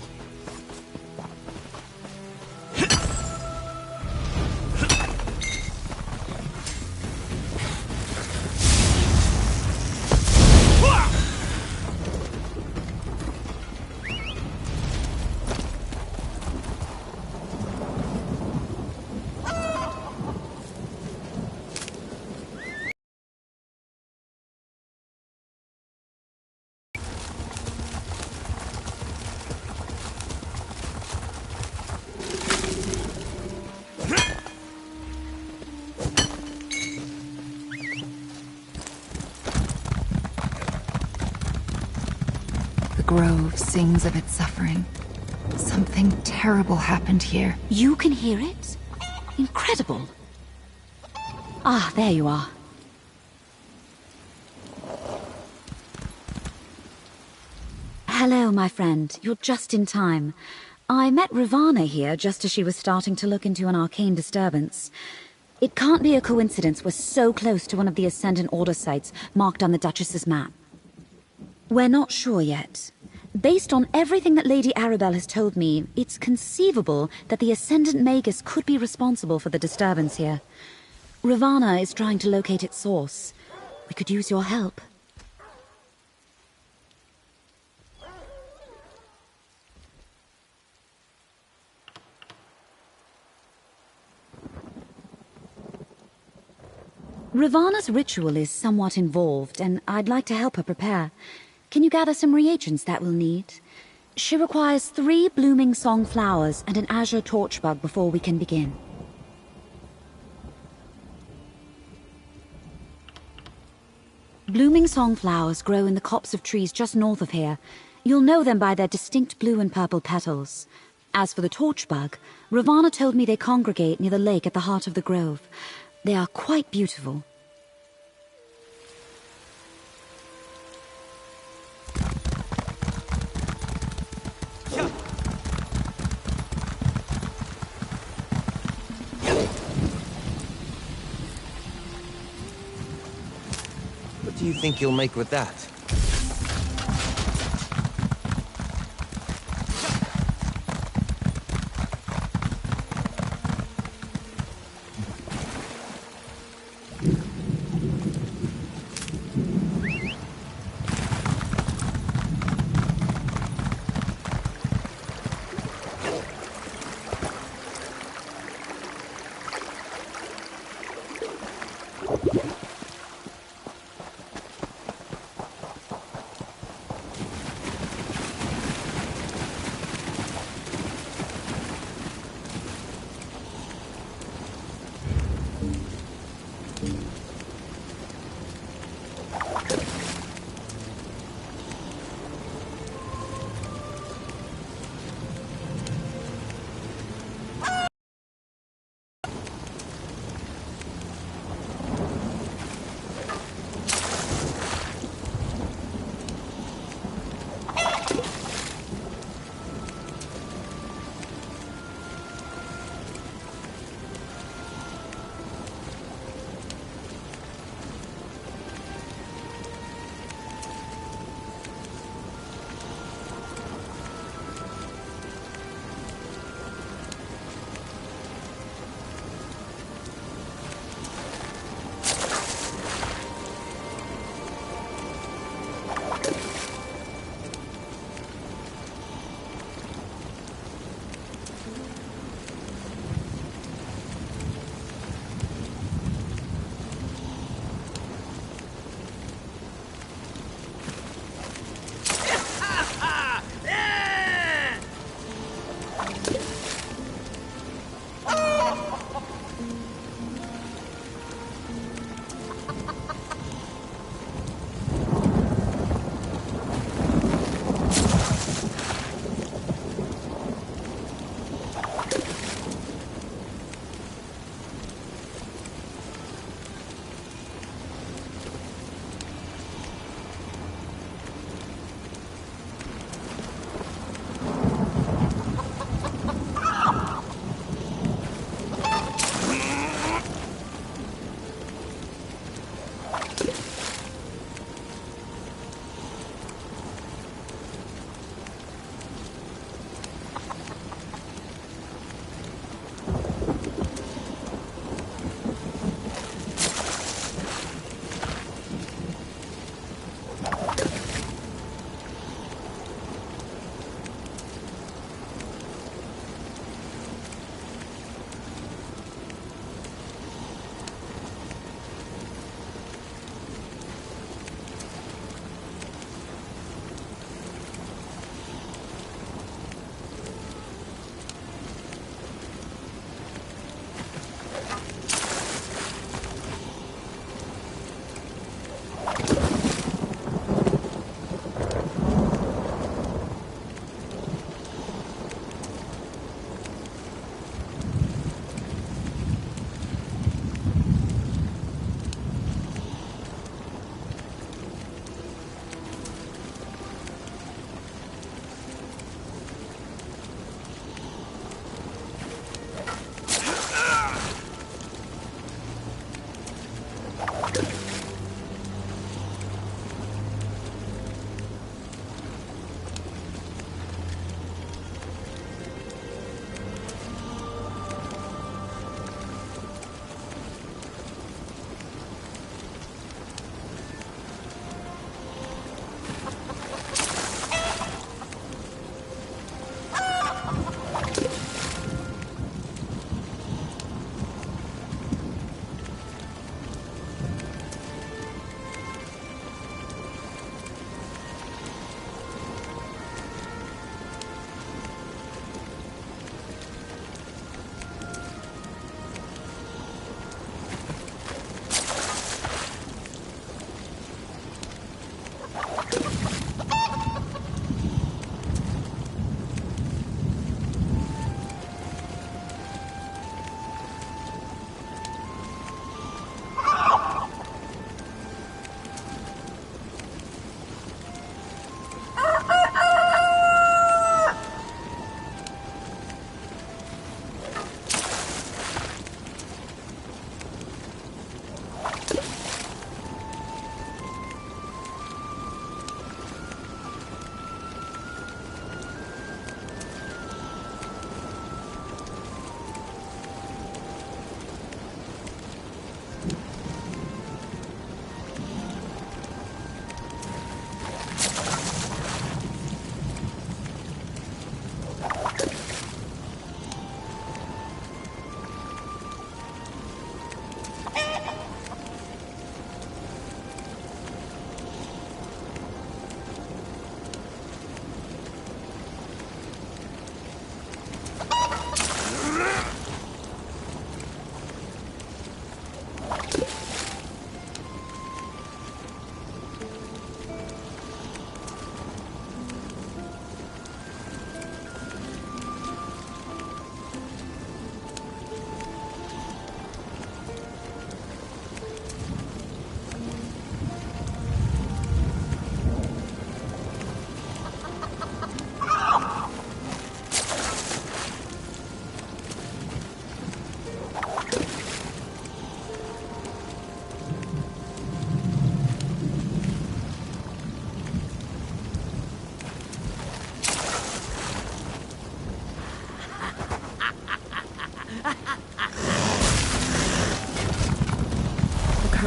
The grove sings of its suffering. Something terrible happened here. You can hear it? Incredible. Ah, there you are. Hello, my friend. You're just in time. I met Ravana here just as she was starting to look into an arcane disturbance. It can't be a coincidence we're so close to one of the Ascendant Order sites marked on the Duchess's map. We're not sure yet. Based on everything that Lady Arabelle has told me, it's conceivable that the Ascendant Magus could be responsible for the disturbance here. Ravana is trying to locate its source. We could use your help. Ravana's ritual is somewhat involved, and I'd like to help her prepare. Can you gather some reagents that we'll need? She requires 3 blooming song flowers and an azure torchbug before we can begin. Blooming song flowers grow in the copse of trees just north of here. You'll know them by their distinct blue and purple petals. As for the torchbug, Ravana told me they congregate near the lake at the heart of the grove. They are quite beautiful. What do you think you'll make with that?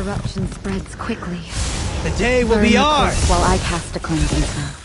corruption spreads quickly. The day will Burn be the ours! corpse while I cast a cleansing spell.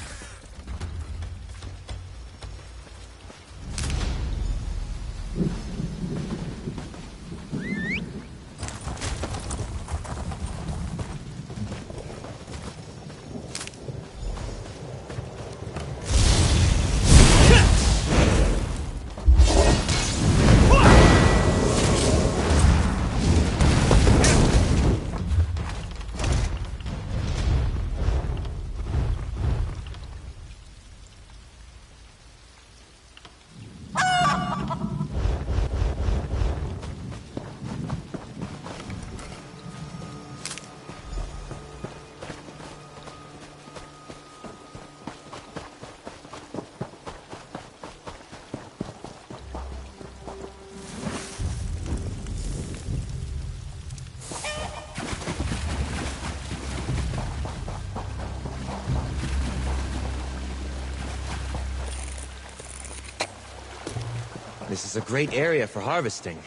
This is a great area for harvesting.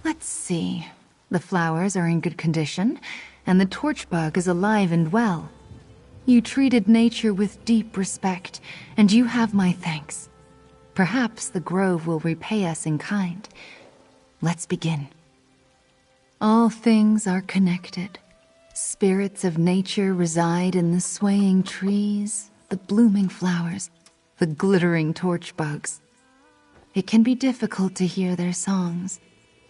Let's see. The flowers are in good condition, and the torch bug is alive and well. You treated nature with deep respect, and you have my thanks. Perhaps the grove will repay us in kind. Let's begin. All things are connected. Spirits of nature reside in the swaying trees, the blooming flowers, the glittering torch bugs. It can be difficult to hear their songs,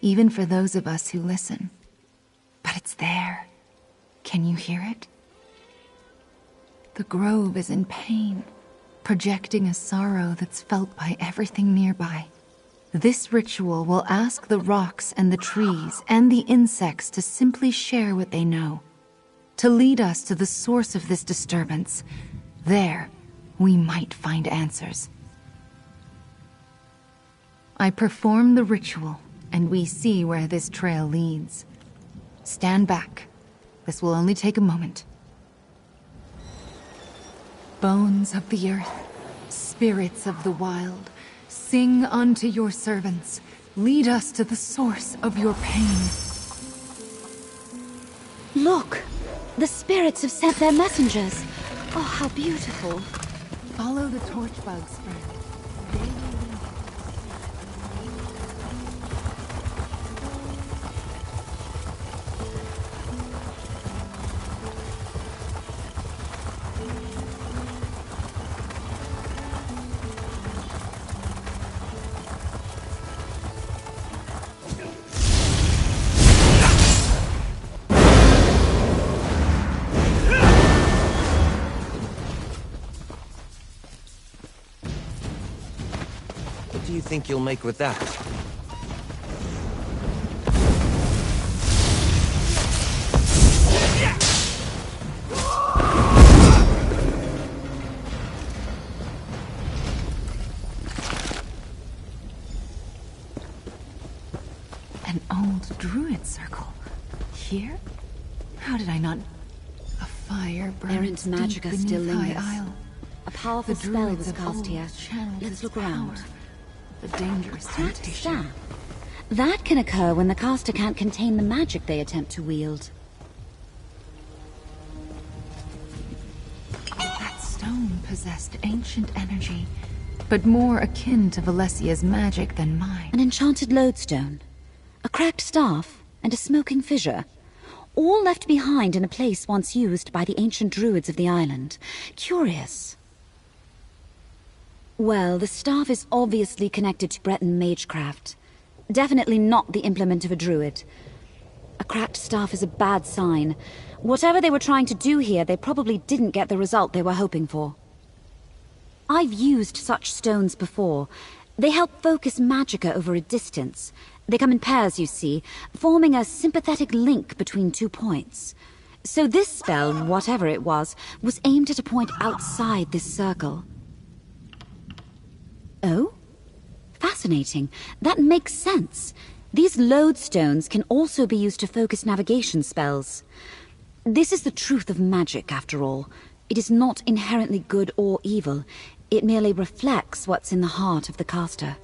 even for those of us who listen. But it's there. Can you hear it? The grove is in pain, projecting a sorrow that's felt by everything nearby. This ritual will ask the rocks and the trees and the insects to simply share what they know, to lead us to the source of this disturbance. There, we might find answers. I perform the ritual, and we see where this trail leads. Stand back. This will only take a moment. Bones of the earth, spirits of the wild, sing unto your servants. Lead us to the source of your pain. Look! The spirits have sent their messengers. Oh, how beautiful. Follow the torch bugs, friend. They will lead you. What do you think you'll make with that? An old druid circle. Here? How did I not... A fire burns Errant deep magicka beneath still High lingers. Isle. A powerful The spell druids was of cast old here. channeled Let's its look power. around. The dangerous Cracked temptation. staff. That can occur when the caster can't contain the magic they attempt to wield. That stone possessed ancient energy, but more akin to Valesia's magic than mine. An enchanted lodestone, a cracked staff, and a smoking fissure. All left behind in a place once used by the ancient druids of the island. Curious. Well, the staff is obviously connected to Breton magecraft. Definitely not the implement of a druid. A cracked staff is a bad sign. Whatever they were trying to do here, they probably didn't get the result they were hoping for. I've used such stones before. They help focus magicka over a distance. They come in pairs, you see, forming a sympathetic link between 2 points. So this spell, whatever it was aimed at a point outside this circle. Oh? Fascinating. That makes sense. These lodestones can also be used to focus navigation spells. This is the truth of magic, after all. It is not inherently good or evil. It merely reflects what's in the heart of the caster.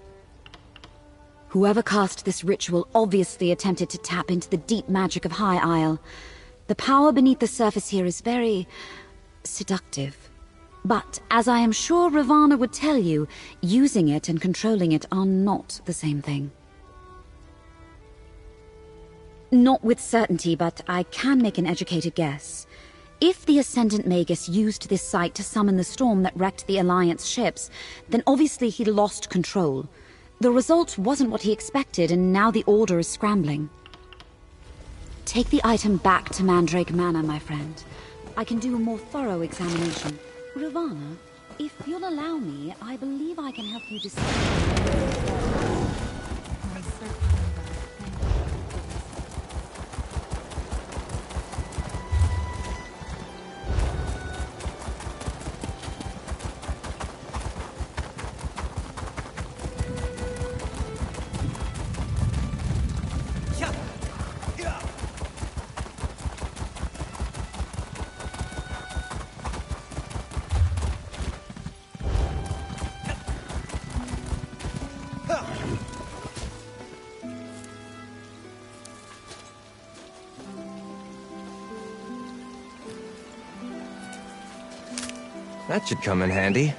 Whoever cast this ritual obviously attempted to tap into the deep magic of High Isle. The power beneath the surface here is very... seductive. But, as I am sure Ravana would tell you, using it and controlling it are not the same thing. Not with certainty, but I can make an educated guess. If the Ascendant Magus used this site to summon the storm that wrecked the Alliance ships, then obviously he lost control. The result wasn't what he expected, and now the Order is scrambling. Take the item back to Mandrake Manor, my friend. I can do a more thorough examination. Ravana, if you'll allow me, I believe I can help you decide. That should come in handy.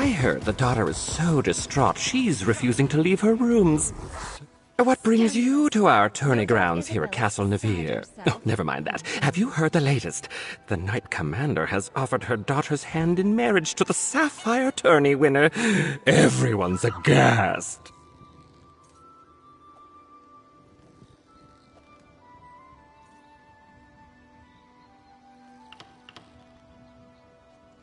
I heard the daughter is so distraught she's refusing to leave her rooms. What brings you to our tourney grounds here at Castle Navir? Oh, never mind that. Have you heard the latest? The Knight Commander has offered her daughter's hand in marriage to the Sapphire tourney winner. Everyone's aghast.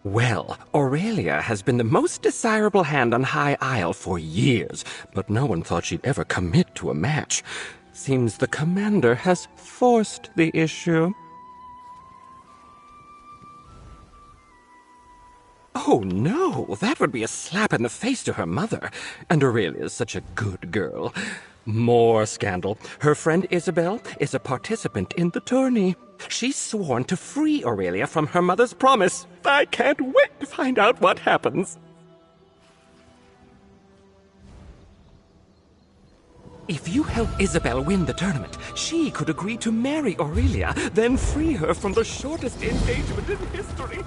Well, Aurelia has been the most desirable hand on High Isle for years, but no one thought she'd ever commit to a match. Seems the commander has forced the issue. Oh no, that would be a slap in the face to her mother. And Aurelia's such a good girl. More scandal. Her friend Isabel is a participant in the tourney. She's sworn to free Aurelia from her mother's promise. I can't wait to find out what happens. If you help Isabel win the tournament, she could agree to marry Aurelia, then free her from the shortest engagement in history.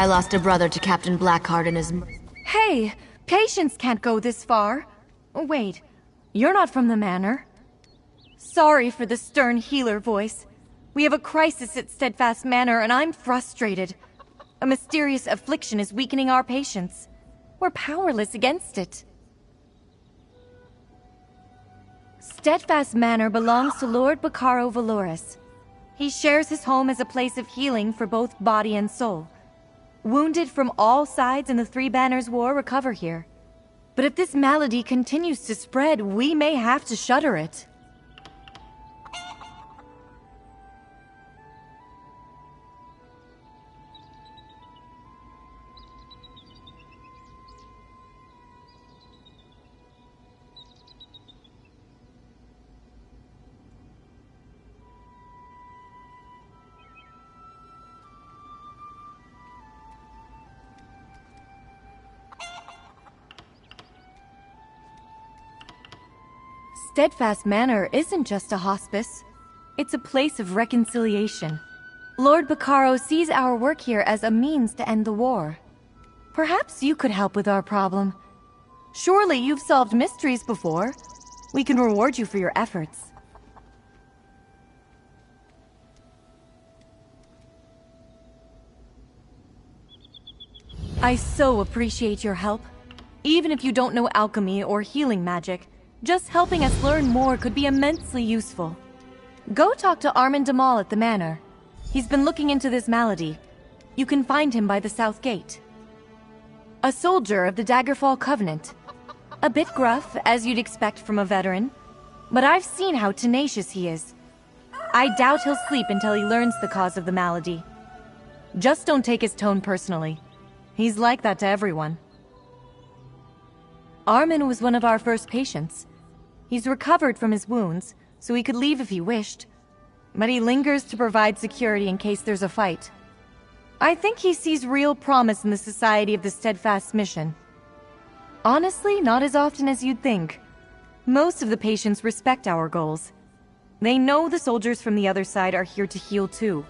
I lost a brother to Captain Blackheart and his... Hey! Patience can't go this far. Wait, you're not from the manor. Sorry for the stern healer voice. We have a crisis at Steadfast Manor and I'm frustrated. A mysterious affliction is weakening our patience. We're powerless against it. Steadfast Manor belongs to Lord Bacaro Valoris. He shares his home as a place of healing for both body and soul. Wounded from all sides in the Three Banners War recover here. But if this malady continues to spread, we may have to shutter it. Steadfast Manor isn't just a hospice. It's a place of reconciliation. Lord Bacaro sees our work here as a means to end the war. Perhaps you could help with our problem. Surely you've solved mysteries before. We can reward you for your efforts. I so appreciate your help. Even if you don't know alchemy or healing magic, just helping us learn more could be immensely useful. Go talk to Armin Damal at the manor. He's been looking into this malady. You can find him by the south gate. A soldier of the Daggerfall Covenant. A bit gruff, as you'd expect from a veteran, but I've seen how tenacious he is. I doubt he'll sleep until he learns the cause of the malady. Just don't take his tone personally. He's like that to everyone. Armin was one of our first patients. He's recovered from his wounds, so he could leave if he wished. But he lingers to provide security in case there's a fight. I think he sees real promise in the Society of the Steadfast mission. Honestly, not as often as you'd think. Most of the patients respect our goals. They know the soldiers from the other side are here to heal too.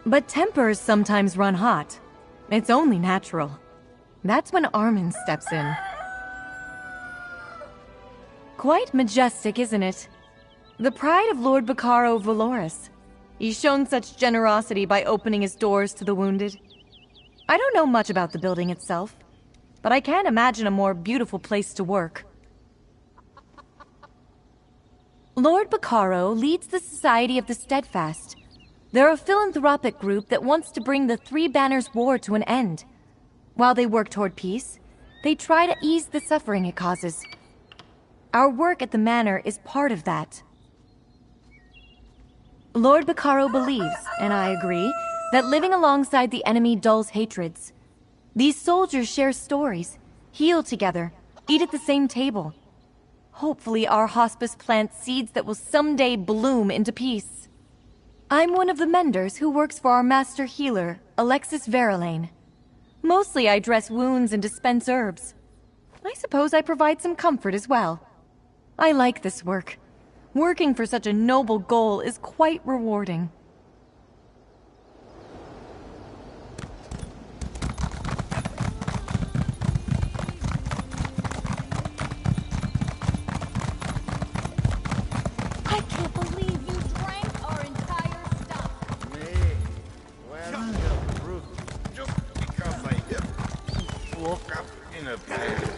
But tempers sometimes run hot. It's only natural. That's when Armin steps in. Quite majestic, isn't it? The pride of Lord Bacaro Valoris. He's shown such generosity by opening his doors to the wounded. I don't know much about the building itself, but I can't imagine a more beautiful place to work. Lord Bacaro leads the Society of the Steadfast. They're a philanthropic group that wants to bring the Three Banners War to an end. While they work toward peace, they try to ease the suffering it causes. Our work at the manor is part of that. Lord Bacaro believes, and I agree, that living alongside the enemy dulls hatreds. These soldiers share stories, heal together, eat at the same table. Hopefully our hospice plants seeds that will someday bloom into peace. I'm one of the menders who works for our master healer, Alexis Verlaine. Mostly I dress wounds and dispense herbs. I suppose I provide some comfort as well. I like this work. Working for such a noble goal is quite rewarding. I can't believe you drank our entire stuff. Me? Well, just because I woke up in a bad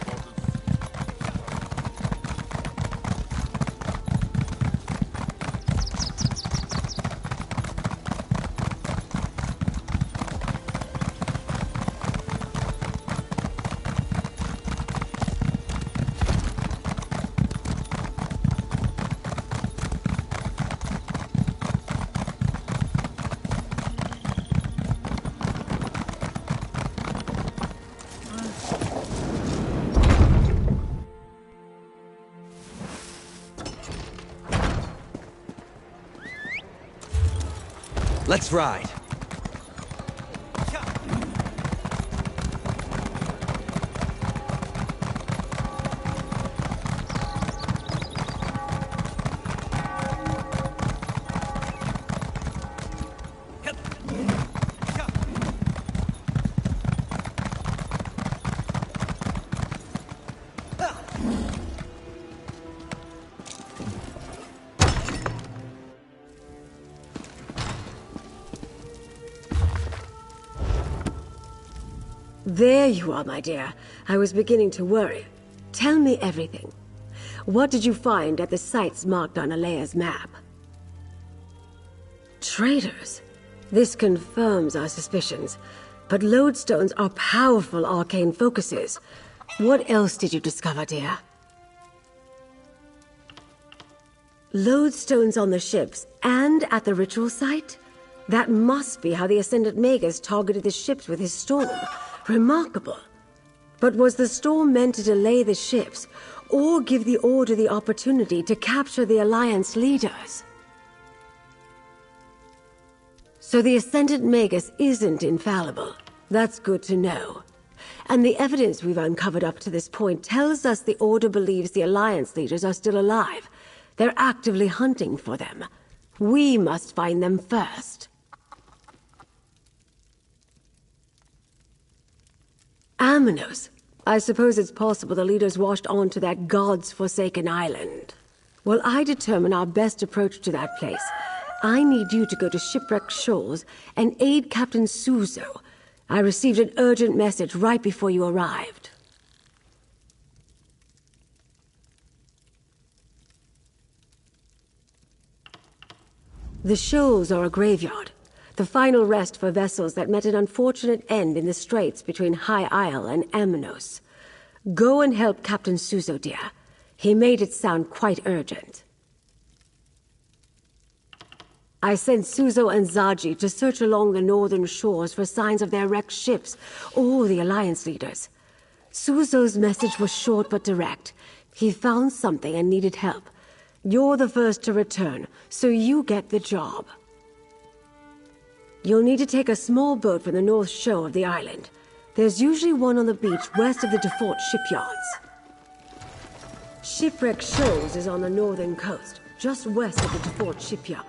Let's ride. There you are, my dear. I was beginning to worry. Tell me everything. What did you find at the sites marked on Alea's map? Traitors? This confirms our suspicions. But lodestones are powerful arcane focuses. What else did you discover, dear? Lodestones on the ships and at the ritual site? That must be how the Ascendant Magus targeted the ships with his storm. Remarkable. But was the storm meant to delay the ships, or give the Order the opportunity to capture the Alliance leaders? So the Ascendant Magus isn't infallible. That's good to know. And the evidence we've uncovered up to this point tells us the Order believes the Alliance leaders are still alive. They're actively hunting for them. We must find them first. Aminos. I suppose it's possible the leaders washed on to that God's forsaken island. Well, I determine our best approach to that place. I need you to go to Shipwrecked Shoals and aid Captain Suzo. I received an urgent message right before you arrived. The shoals are a graveyard. The final rest for vessels that met an unfortunate end in the straits between High Isle and Amnos. Go and help Captain Suzo, dear. He made it sound quite urgent. I sent Suzo and Zaji to search along the northern shores for signs of their wrecked ships or the Alliance leaders. Suzo's message was short but direct. He found something and needed help. You're the first to return, so you get the job. You'll need to take a small boat from the north shore of the island. There's usually one on the beach west of the default shipyards. Shipwreck Shoals is on the northern coast, just west of the default shipyard.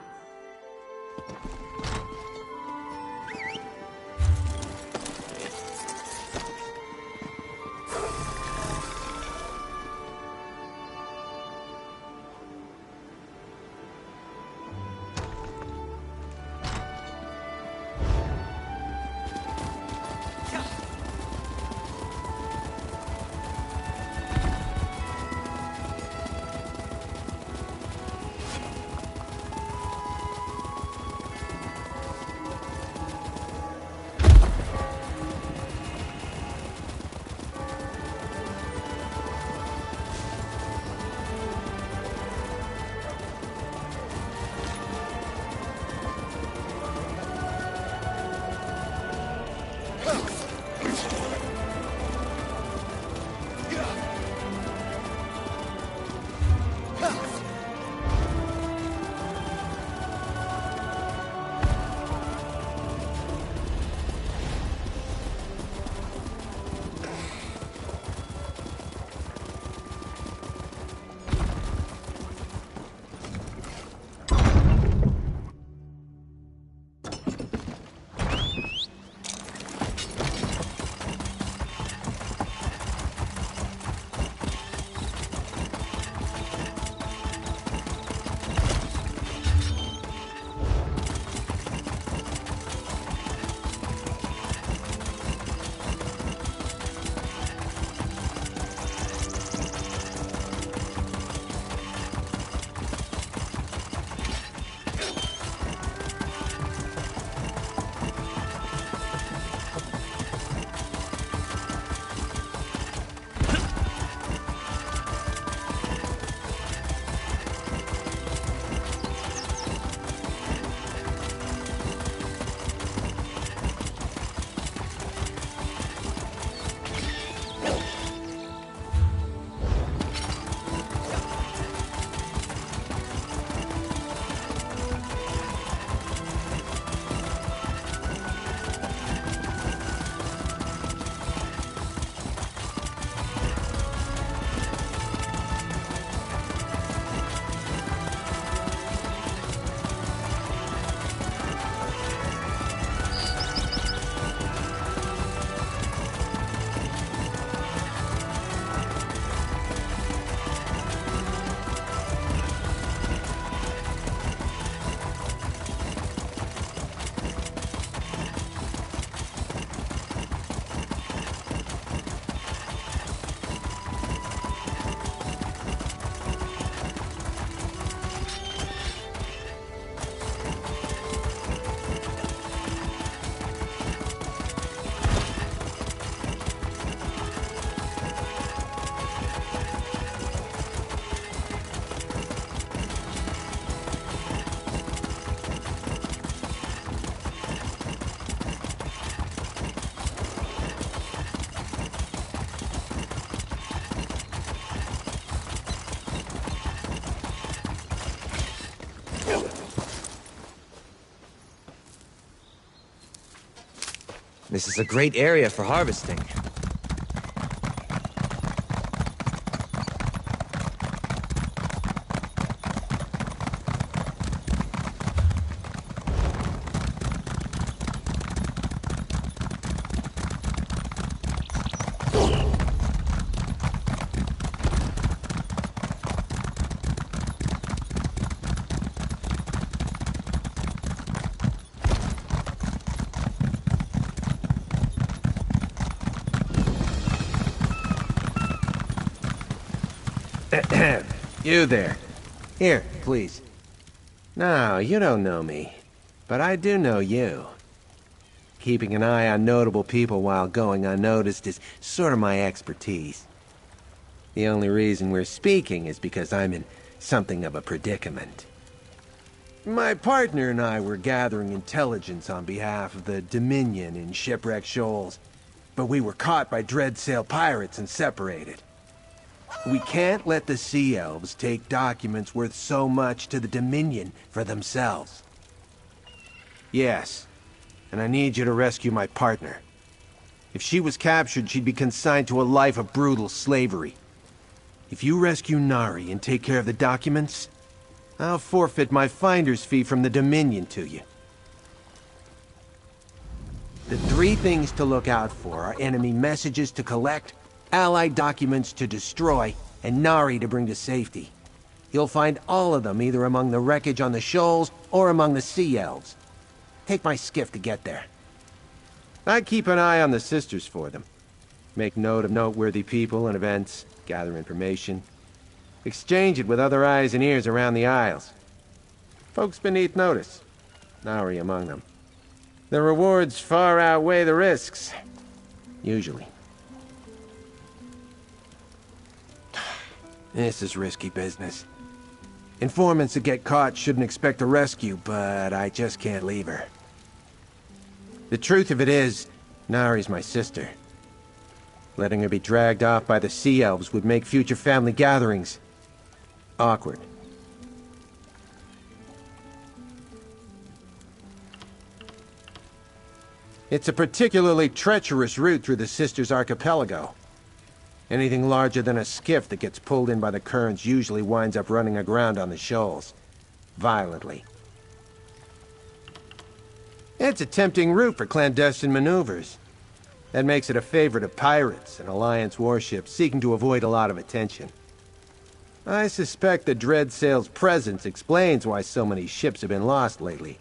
This is a great area for harvesting. You there. Here, please. No, you don't know me. But I do know you. Keeping an eye on notable people while going unnoticed is sort of my expertise. The only reason we're speaking is because I'm in something of a predicament. My partner and I were gathering intelligence on behalf of the Dominion in Shipwreck Shoals, but we were caught by Dreadsail pirates and separated. We can't let the Sea Elves take documents worth so much to the Dominion for themselves. Yes, and I need you to rescue my partner. If she was captured, she'd be consigned to a life of brutal slavery. If you rescue Nari and take care of the documents, I'll forfeit my finder's fee from the Dominion to you. The 3 things to look out for are enemy messages to collect, Allied documents to destroy, and Nari to bring to safety. You'll find all of them either among the wreckage on the shoals or among the Sea Elves. Take my skiff to get there. I keep an eye on the sisters for them. Make note of noteworthy people and events, gather information, exchange it with other eyes and ears around the Isles. Folks beneath notice, Nari among them. The rewards far outweigh the risks, usually. This is risky business. Informants that get caught shouldn't expect a rescue, but I just can't leave her. The truth of it is, Nari's my sister. Letting her be dragged off by the Sea Elves would make future family gatherings awkward. It's a particularly treacherous route through the Sisters Archipelago. Anything larger than a skiff that gets pulled in by the currents usually winds up running aground on the shoals. Violently. It's a tempting route for clandestine maneuvers. That makes it a favorite of pirates and Alliance warships seeking to avoid a lot of attention. I suspect the Dreadsail's presence explains why so many ships have been lost lately.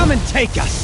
Come and take us!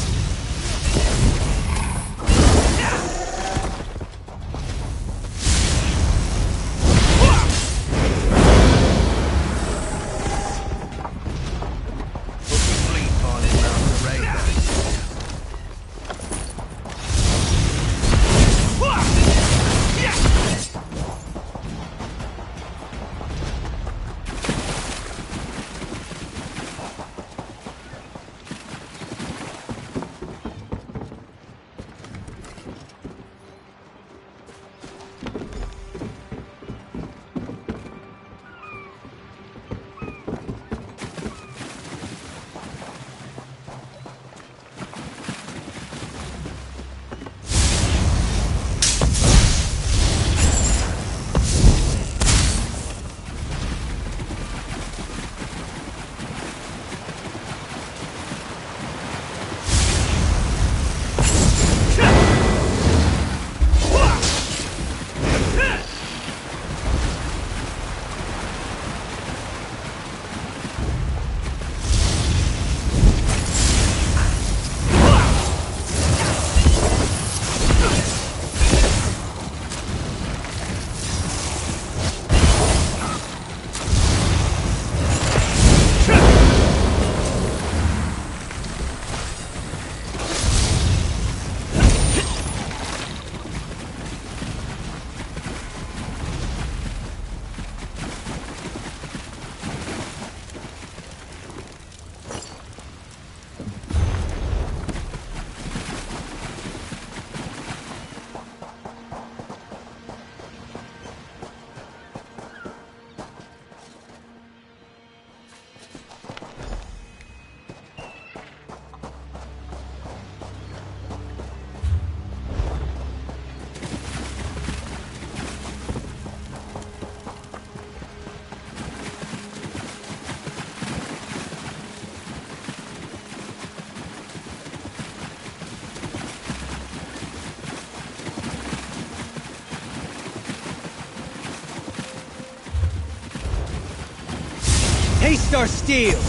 Waste our steel!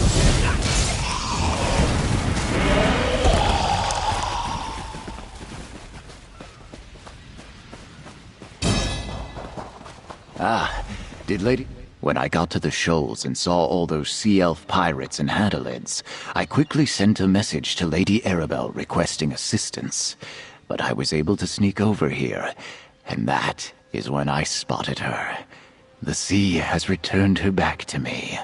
Ah, did Lady... When I got to the shoals and saw all those sea elf pirates and handalids, I quickly sent a message to Lady Arabelle requesting assistance. But I was able to sneak over here, and that is when I spotted her. The sea has returned her back to me.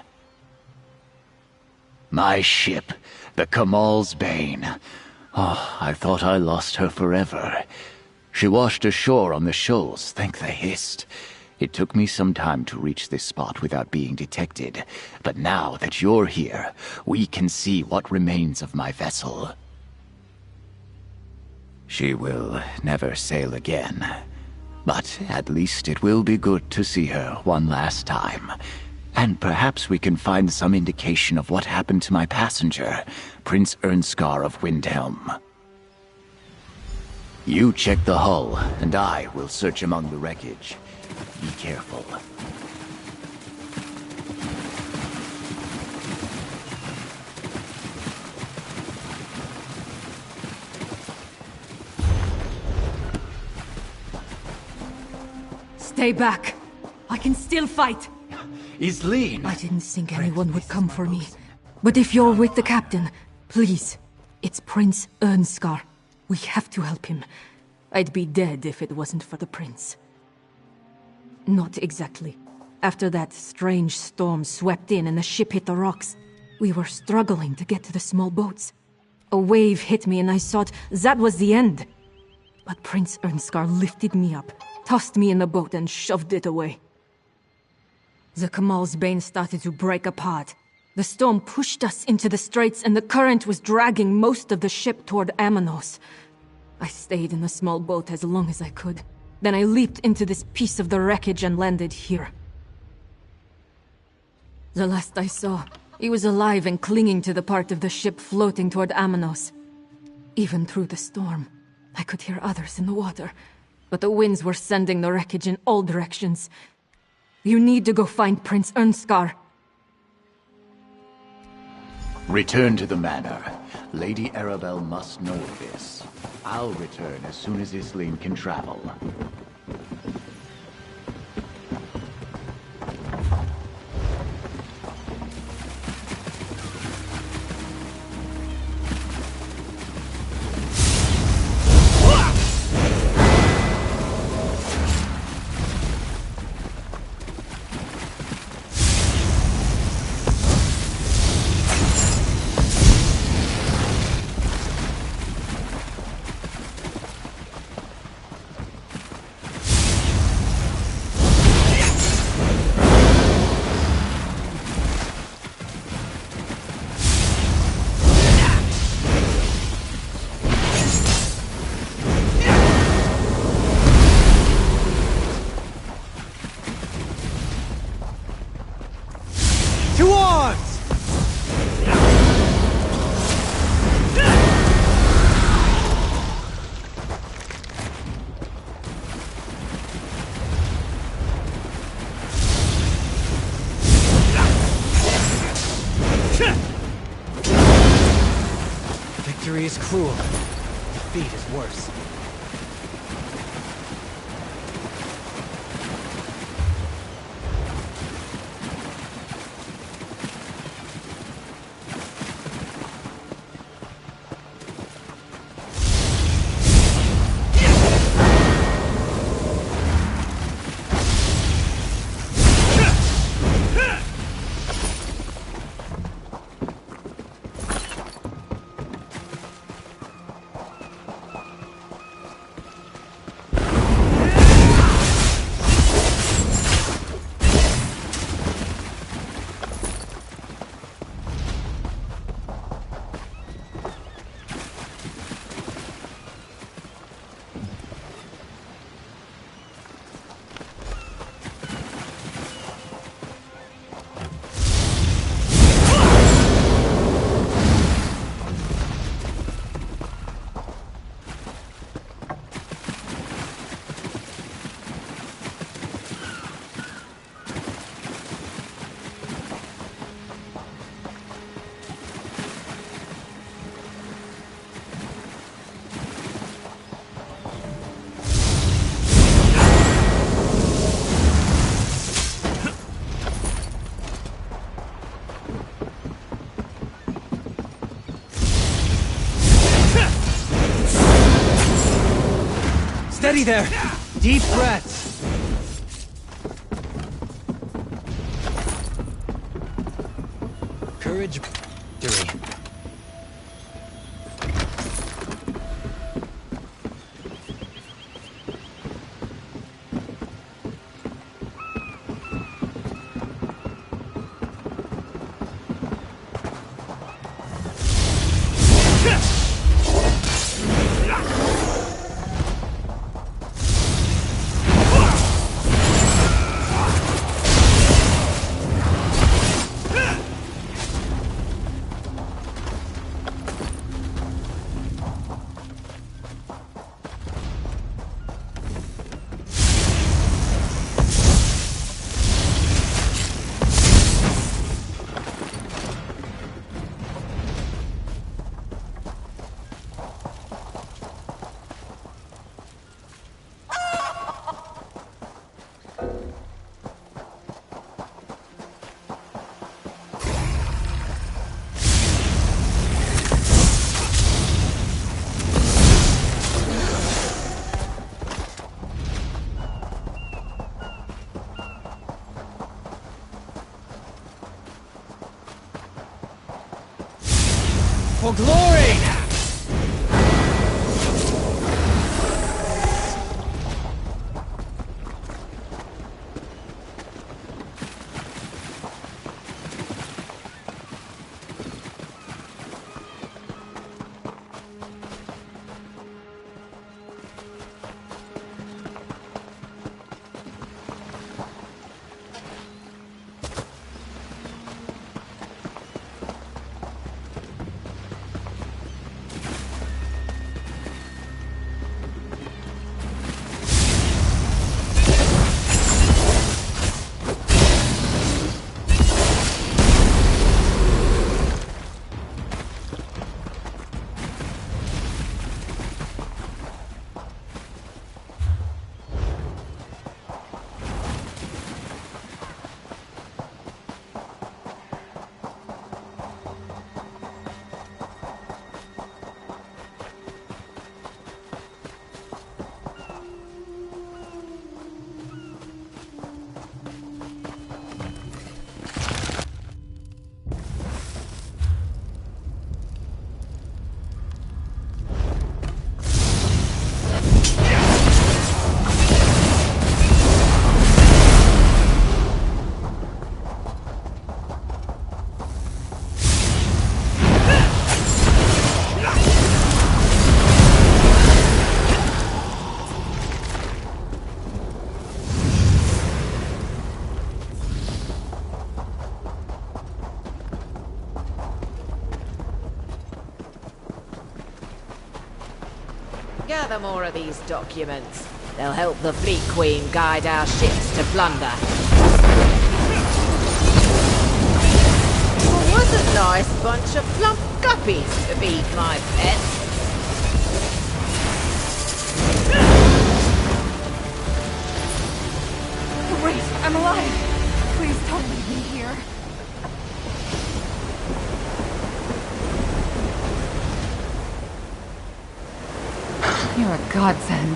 My ship, the Kamal's Bane. Oh, I thought I lost her forever. She washed ashore on the shoals, thank the Hist. It took me some time to reach this spot without being detected, but now that you're here, we can see what remains of my vessel. She will never sail again, but at least it will be good to see her one last time. And perhaps we can find some indication of what happened to my passenger, Prince Ernskar of Windhelm. You check the hull, and I will search among the wreckage. Be careful. Stay back. I can still fight. Isleen! I didn't think anyone would come for me. But if you're with the captain, please. It's Prince Ernskar. We have to help him. I'd be dead if it wasn't for the prince. Not exactly. After that strange storm swept in and the ship hit the rocks, we were struggling to get to the small boats. A wave hit me and I thought that was the end. But Prince Ernskar lifted me up, tossed me in the boat and shoved it away. The Kamal's Bane started to break apart. The storm pushed us into the straits and the current was dragging most of the ship toward Amanos. I stayed in the small boat as long as I could. Then I leaped into this piece of the wreckage and landed here. The last I saw, he was alive and clinging to the part of the ship floating toward Amanos. Even through the storm, I could hear others in the water, but the winds were sending the wreckage in all directions. You need to go find Prince Ernskar. Return to the manor. Lady Arabelle must know this. I'll return as soon as Isleen can travel. Victory is cruel. Defeat is worse. Steady there! Deep breaths! Courage, victory. For glory! Gather more of these documents. They'll help the Fleet Queen guide our ships to plunder. Well, what a nice bunch of plump guppies to be my pets. Great, I'm alive. Please don't leave me here. You're a godsend.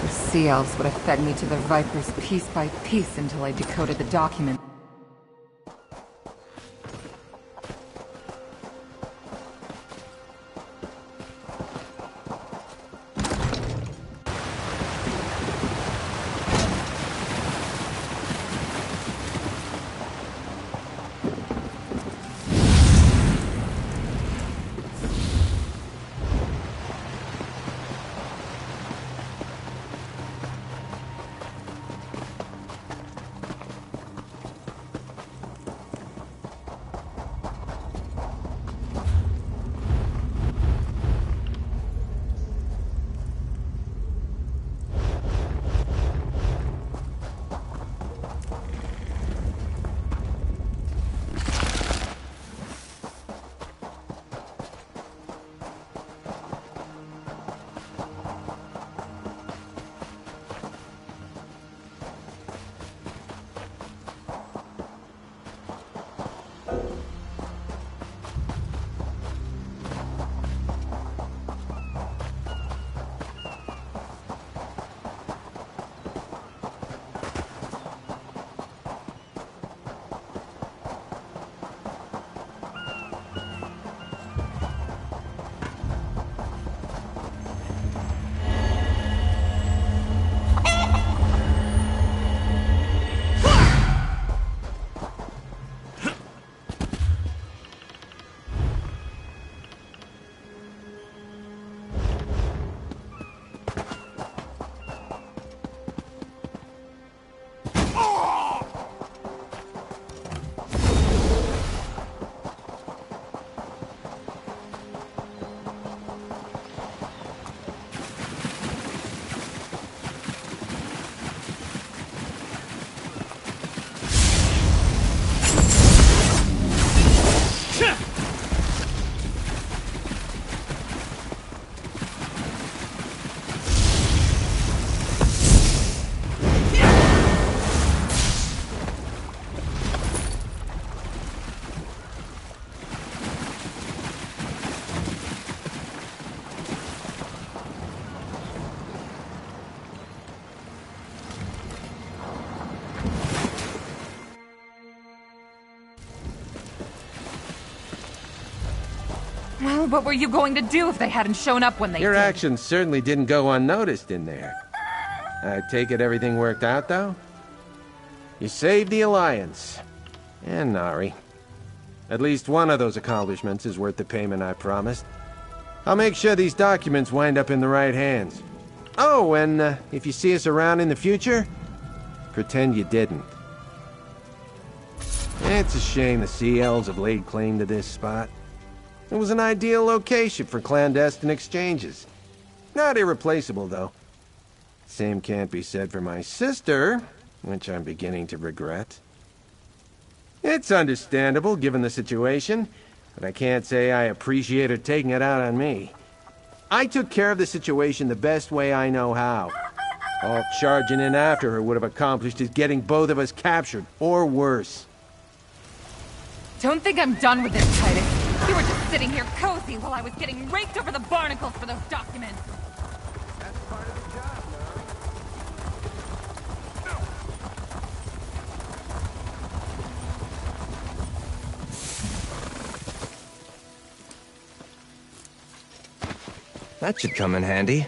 The Sea Elves would have fed me to the Vipers piece by piece until I decoded the document. Well, what were you going to do if they hadn't shown up when they Your did? actions certainly didn't go unnoticed in there. I take it everything worked out, though? You saved the Alliance. And Nari. At least one of those accomplishments is worth the payment I promised. I'll make sure these documents wind up in the right hands. Oh, and if you see us around in the future, pretend you didn't. It's a shame the Sea Elves have laid claim to this spot. It was an ideal location for clandestine exchanges. Not irreplaceable, though. Same can't be said for my sister, which I'm beginning to regret. It's understandable, given the situation, but I can't say I appreciate her taking it out on me. I took care of the situation the best way I know how. All charging in after her would have accomplished is getting both of us captured, or worse. Don't think I'm done with this, Titus. You were just sitting here cozy while I was getting raked over the barnacles for those documents. That's part of the job, That should come in handy.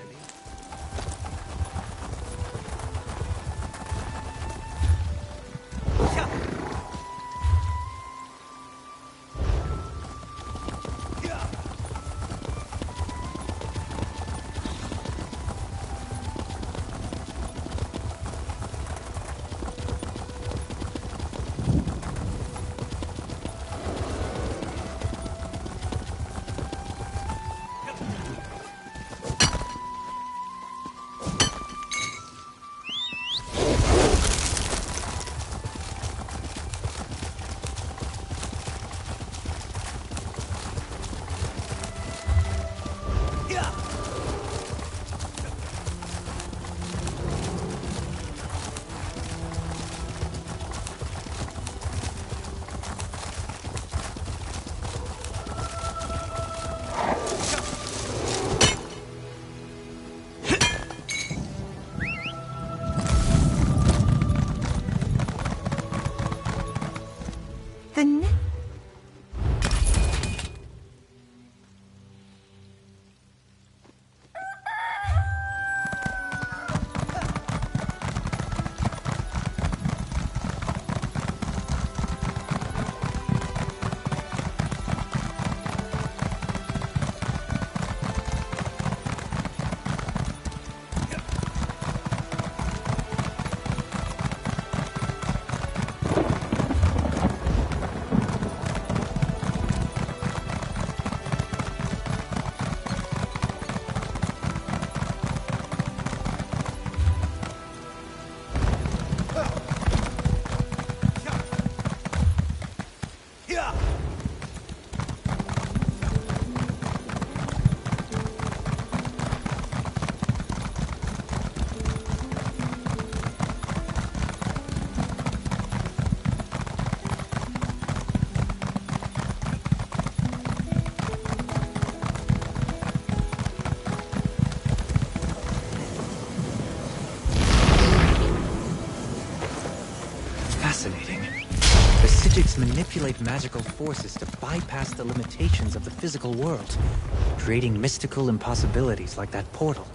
Fascinating. The Psijics manipulate magical forces to bypass the limitations of the physical world, creating mystical impossibilities like that portal.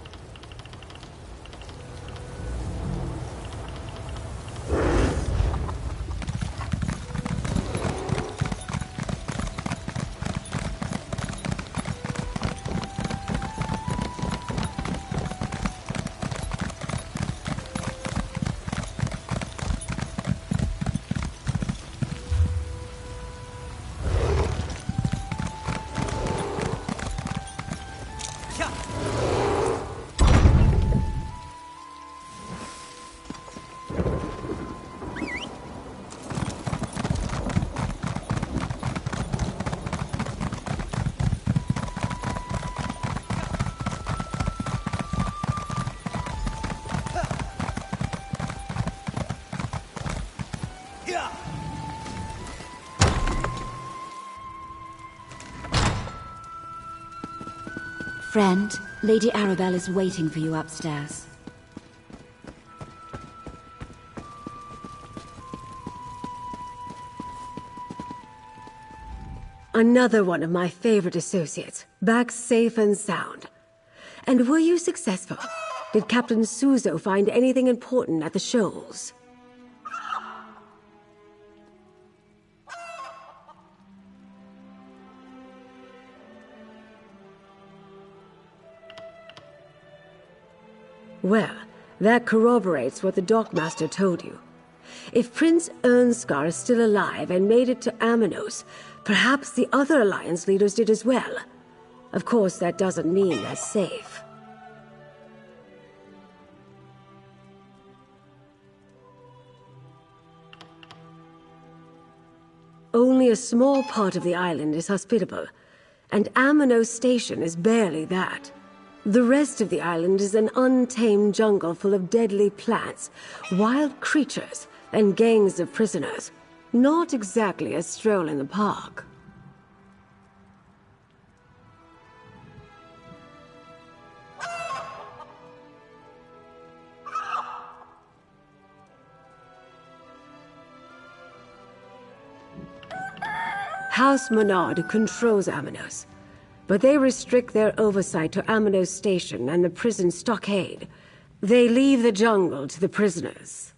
Friend, Lady Arabelle is waiting for you upstairs. Another one of my favorite associates, back safe and sound. And were you successful? Did Captain Suzo find anything important at the shoals? Well, that corroborates what the Dockmaster told you. If Prince Ernskar is still alive and made it to Amanos, perhaps the other Alliance leaders did as well. Of course, that doesn't mean they're safe. Only a small part of the island is hospitable, and Amanos Station is barely that. The rest of the island is an untamed jungle full of deadly plants, wild creatures, and gangs of prisoners. Not exactly a stroll in the park. House Menard controls Amanos, but they restrict their oversight to Amanos Station and the prison stockade. They leave the jungle to the prisoners.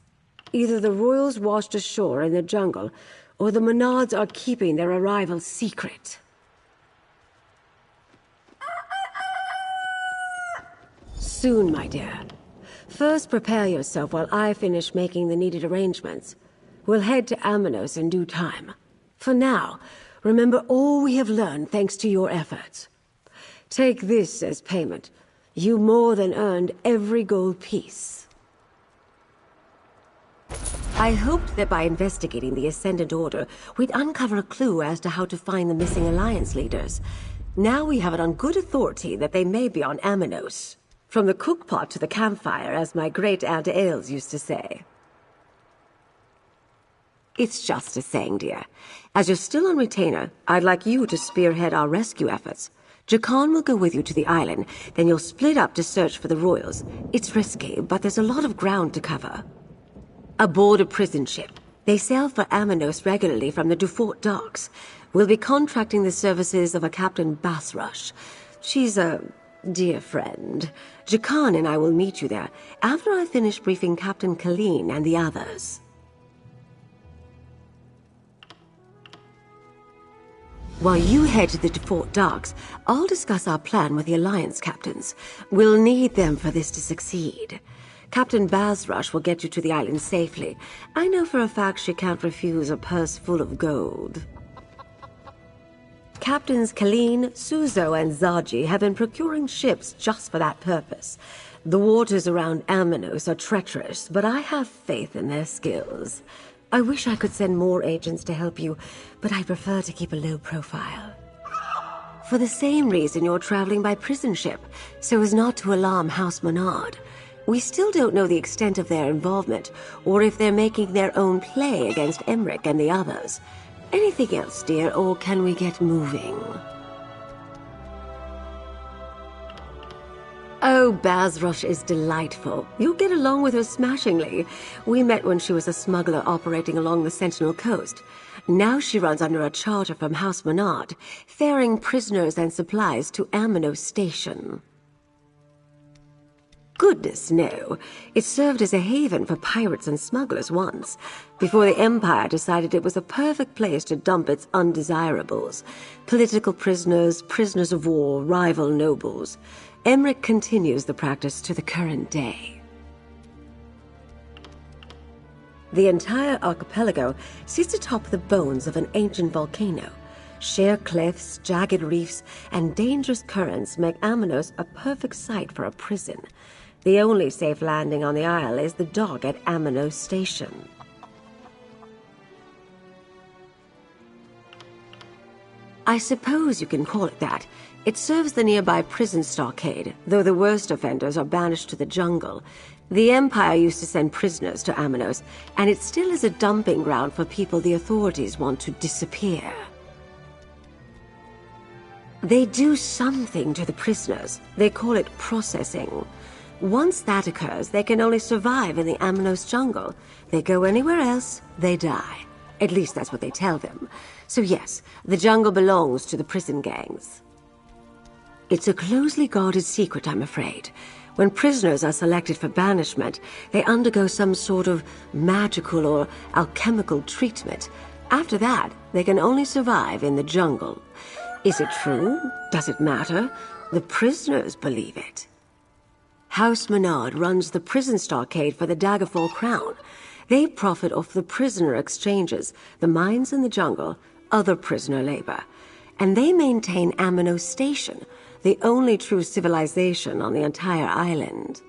Either the royals washed ashore in the jungle, or the Menards are keeping their arrival secret. Soon, my dear. First, prepare yourself while I finish making the needed arrangements. We'll head to Amanos in due time. For now, remember all we have learned thanks to your efforts. Take this as payment. You more than earned every gold piece. I hoped that by investigating the Ascendant Order, we'd uncover a clue as to how to find the missing Alliance leaders. Now we have it on good authority that they may be on Amanos. From the cookpot to the campfire, as my great-aunt Ailes used to say. It's just a saying, dear. As you're still on retainer, I'd like you to spearhead our rescue efforts. Jakan will go with you to the island, then you'll split up to search for the royals. It's risky, but there's a lot of ground to cover. Aboard a prison ship. They sail for Amanos regularly from the Dufort docks. We'll be contracting the services of a Captain Basrush. She's a dear friend. Jakan and I will meet you there after I finish briefing Captain Colleen and the others. While you head to the Dufort docks, I'll discuss our plan with the Alliance captains. We'll need them for this to succeed. Captain Basrush will get you to the island safely. I know for a fact she can't refuse a purse full of gold. Captains Colleen, Suzo, and Zaji have been procuring ships just for that purpose. The waters around Amanos are treacherous, but I have faith in their skills. I wish I could send more agents to help you, but I prefer to keep a low profile. For the same reason you're traveling by prison ship, so as not to alarm House Menard. We still don't know the extent of their involvement, or if they're making their own play against Emmerich and the others. Anything else, dear, or can we get moving? Oh, Basrush is delightful. You'll get along with her smashingly. We met when she was a smuggler operating along the Sentinel coast. Now she runs under a charter from House Menard, ferrying prisoners and supplies to Amanos Station. Goodness, no. It served as a haven for pirates and smugglers once, before the Empire decided it was a perfect place to dump its undesirables. Political prisoners, prisoners of war, rival nobles. Emmerich continues the practice to the current day. The entire archipelago sits atop the bones of an ancient volcano. Sheer cliffs, jagged reefs, and dangerous currents make Amanos a perfect site for a prison. The only safe landing on the isle is the dock at Amanos Station. I suppose you can call it that. It serves the nearby prison stockade, though the worst offenders are banished to the jungle. The Empire used to send prisoners to Amanos, and it still is a dumping ground for people the authorities want to disappear. They do something to the prisoners. They call it processing. Once that occurs, they can only survive in the Amanos jungle. They go anywhere else, they die. At least that's what they tell them. So yes, the jungle belongs to the prison gangs. It's a closely guarded secret, I'm afraid. When prisoners are selected for banishment, they undergo some sort of magical or alchemical treatment. After that, they can only survive in the jungle. Is it true? Does it matter? The prisoners believe it. House Menard runs the prison stockade for the Daggerfall Crown. They profit off the prisoner exchanges, the mines in the jungle, other prisoner labor. And they maintain Amino Station, the only true civilization on the entire island.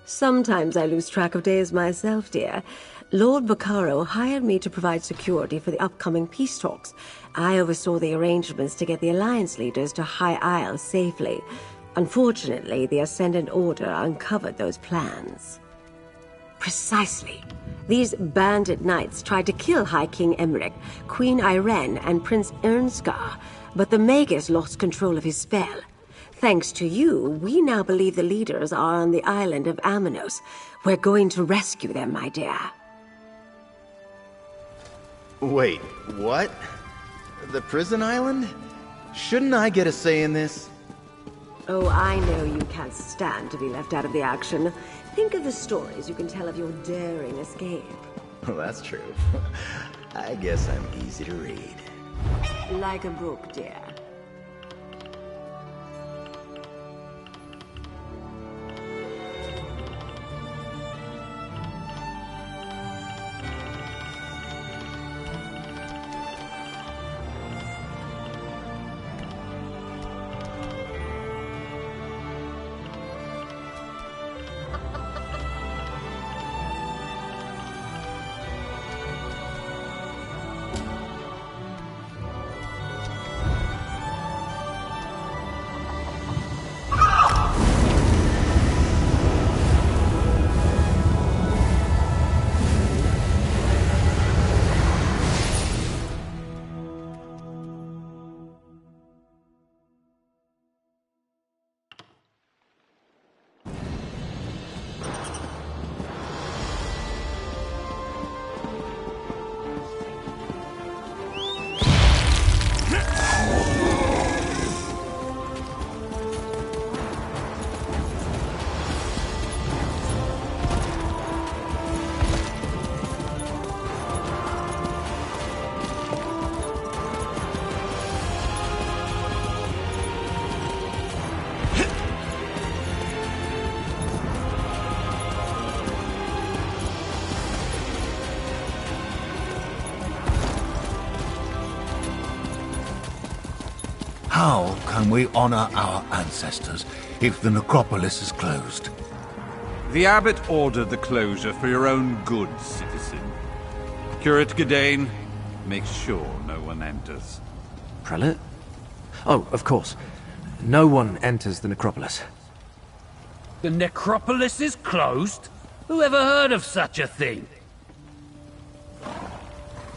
Sometimes I lose track of days myself, dear. Lord Baccaro hired me to provide security for the upcoming peace talks. I oversaw the arrangements to get the Alliance leaders to High Isle safely. Unfortunately, the Ascendant Order uncovered those plans. Precisely. These bandit knights tried to kill High King Emmerich, Queen Irene, and Prince Ernskar, but the Magus lost control of his spell. Thanks to you, we now believe the leaders are on the island of Aminos. We're going to rescue them, my dear. Wait, what? The prison island? Shouldn't I get a say in this? Oh, I know you can't stand to be left out of the action. Think of the stories you can tell of your daring escape. Well, that's true. I guess I'm easy to read. Like a book, dear. How can we honor our ancestors if the necropolis is closed? The abbot ordered the closure for your own good, citizen. Curate Gedane, make sure no one enters. Prelate? Oh, of course. No one enters the necropolis. The necropolis is closed? Who ever heard of such a thing?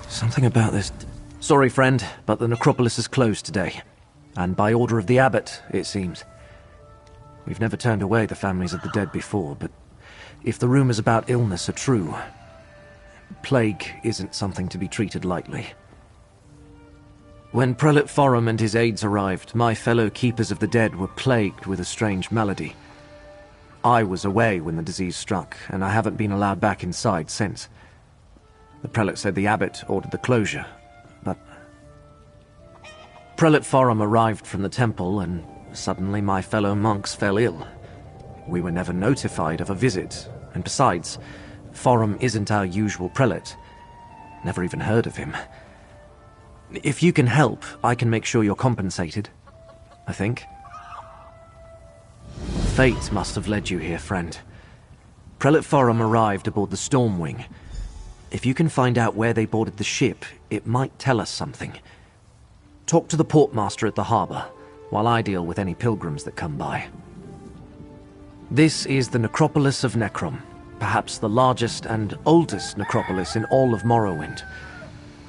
Something about this... Sorry, friend, but the necropolis is closed today. And by order of the abbot, it seems. We've never turned away the families of the dead before, but if the rumors about illness are true, plague isn't something to be treated lightly. When Prelate Forum and his aides arrived, my fellow keepers of the dead were plagued with a strange malady. I was away when the disease struck, and I haven't been allowed back inside since. The prelate said the abbot ordered the closure, but... Prelate Forum arrived from the temple, and suddenly my fellow monks fell ill. We were never notified of a visit, and besides, Forum isn't our usual prelate. Never even heard of him. If you can help, I can make sure you're compensated. I think. Fate must have led you here, friend. Prelate Forum arrived aboard the Stormwing. If you can find out where they boarded the ship, it might tell us something. Talk to the portmaster at the harbor, while I deal with any pilgrims that come by. This is the Necropolis of Necrom, perhaps the largest and oldest necropolis in all of Morrowind.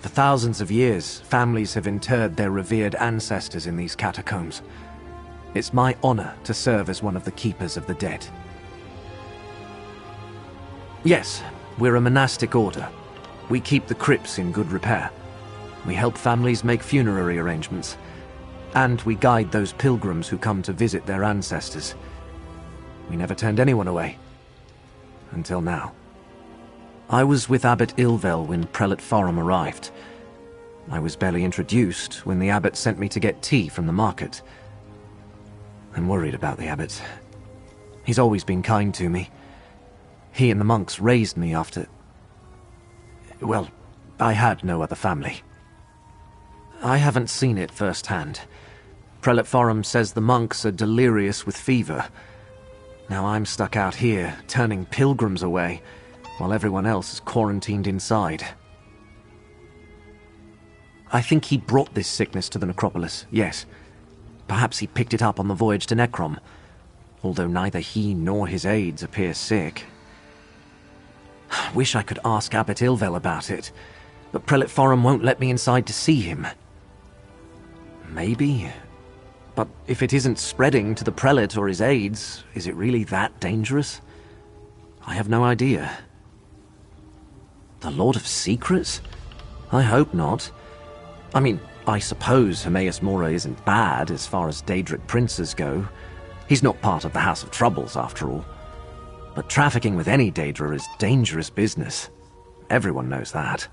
For thousands of years, families have interred their revered ancestors in these catacombs. It's my honor to serve as one of the keepers of the dead. Yes, we're a monastic order. We keep the crypts in good repair. We help families make funerary arrangements. And we guide those pilgrims who come to visit their ancestors. We never turned anyone away. Until now. I was with Abbot Ilvel when Prelate Forum arrived. I was barely introduced when the abbot sent me to get tea from the market. I'm worried about the abbot. He's always been kind to me. He and the monks raised me after... Well, I had no other family. I haven't seen it firsthand. Prelate Forum says the monks are delirious with fever. Now I'm stuck out here, turning pilgrims away, while everyone else is quarantined inside. I think he brought this sickness to the necropolis, yes. Perhaps he picked it up on the voyage to Necrom, although neither he nor his aides appear sick. Wish I could ask Abbot Ilvel about it, but Prelate Forum won't let me inside to see him. Maybe. But if it isn't spreading to the prelate or his aides, is it really that dangerous? I have no idea. The Lord of Secrets? I hope not. I mean, I suppose Hermaeus Mora isn't bad as far as Daedric princes go. He's not part of the House of Troubles, after all. But trafficking with any Daedra is dangerous business. Everyone knows that.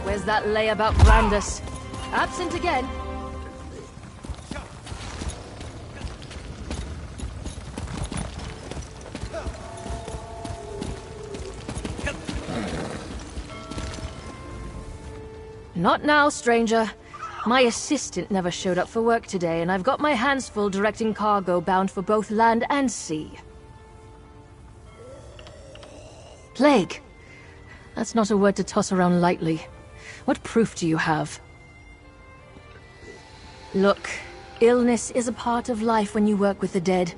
Where's that lay about Brandus? Absent again. Not now, stranger. My assistant never showed up for work today, and I've got my hands full directing cargo bound for both land and sea. Plague. That's not a word to toss around lightly. What proof do you have? Look, illness is a part of life when you work with the dead.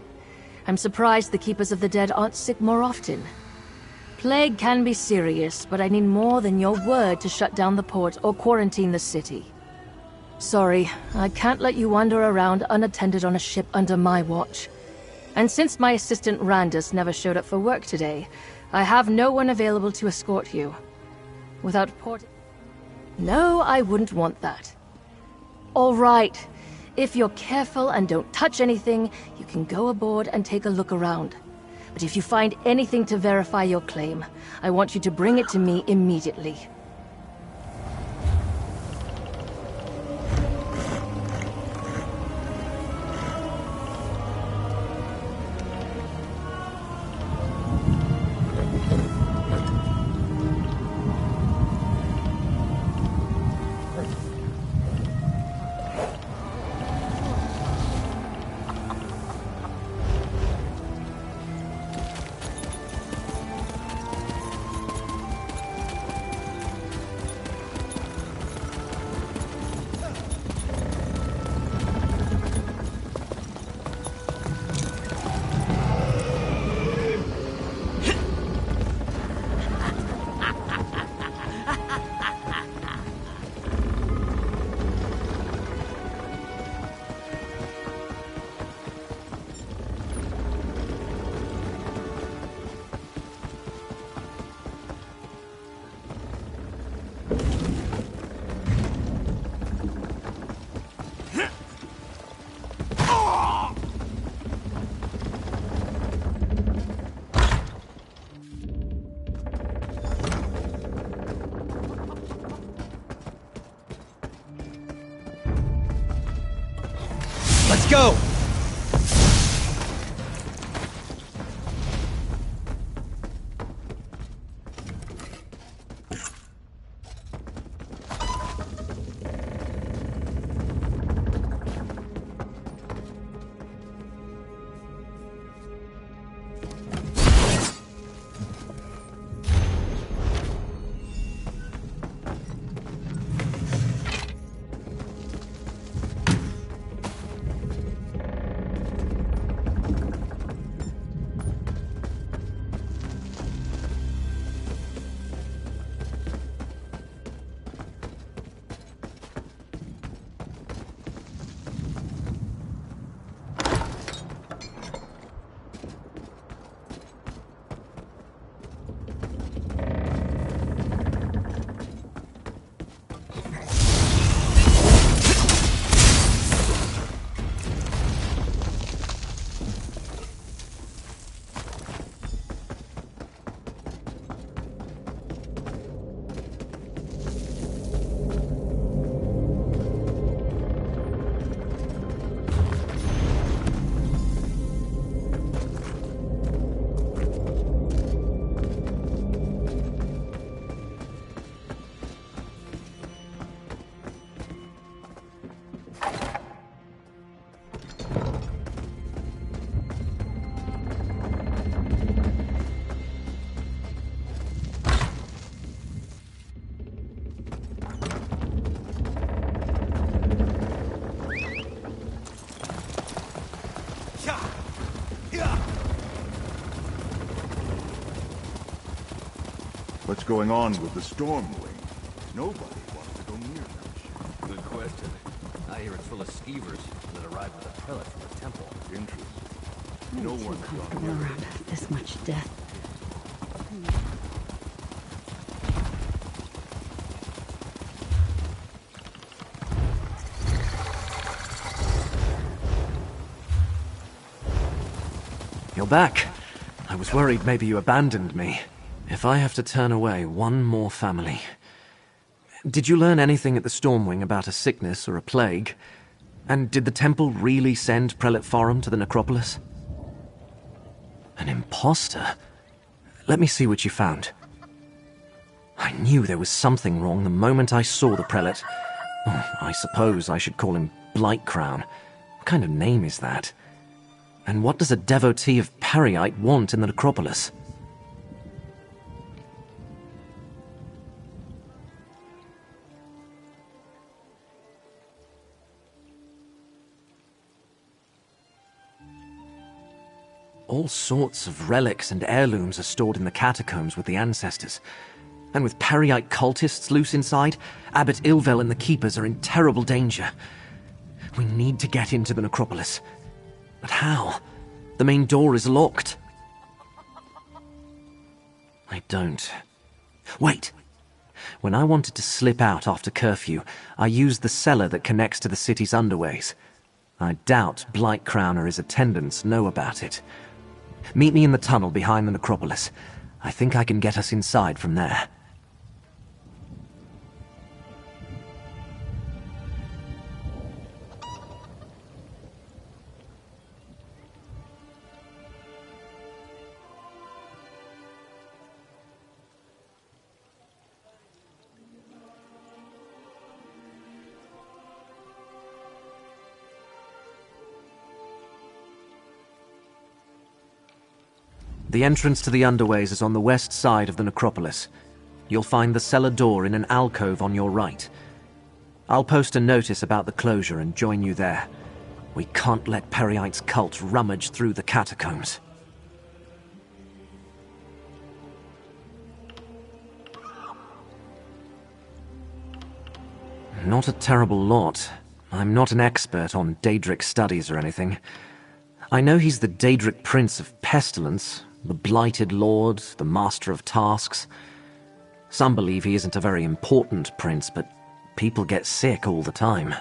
I'm surprised the Keepers of the Dead aren't sick more often. Plague can be serious, but I need more than your word to shut down the port or quarantine the city. Sorry, I can't let you wander around unattended on a ship under my watch. And since my assistant Randus never showed up for work today, I have no one available to escort you. Without port... No, I wouldn't want that. All right. If you're careful and don't touch anything, you can go aboard and take a look around. But if you find anything to verify your claim, I want you to bring it to me immediately. go! What's going on with the storm wing? Nobody wants to go near that ship. Good question. I hear it's full of skeevers that arrived with a pellet from the temple. Interesting. No one's gone near around this much death. You're back. I was worried maybe you abandoned me. If I have to turn away one more family... Did you learn anything at the Stormwing about a sickness or a plague? And did the temple really send Prelate Forum to the necropolis? An imposter? Let me see what you found. I knew there was something wrong the moment I saw the prelate. Oh, I suppose I should call him Blightcrown. What kind of name is that? And what does a devotee of Periite want in the necropolis? All sorts of relics and heirlooms are stored in the catacombs with the ancestors. And with Periite cultists loose inside, Abbot Ilvel and the Keepers are in terrible danger. We need to get into the necropolis. But how? The main door is locked. I don't. Wait! When I wanted to slip out after curfew, I used the cellar that connects to the city's underways. I doubt Blightcrown or his attendants know about it. Meet me in the tunnel behind the necropolis. I think I can get us inside from there. The entrance to the underways is on the west side of the necropolis. You'll find the cellar door in an alcove on your right. I'll post a notice about the closure and join you there. We can't let Periite's cult rummage through the catacombs. Not a terrible lot. I'm not an expert on Daedric studies or anything. I know he's the Daedric Prince of Pestilence, the Blighted Lord, the Master of Tasks. Some believe he isn't a very important prince, but people get sick all the time.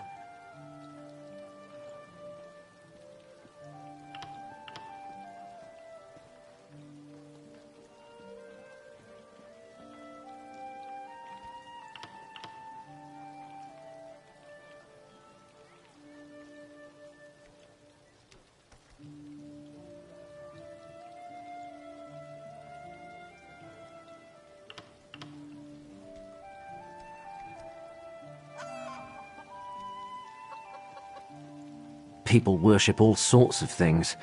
people worship all sorts of things.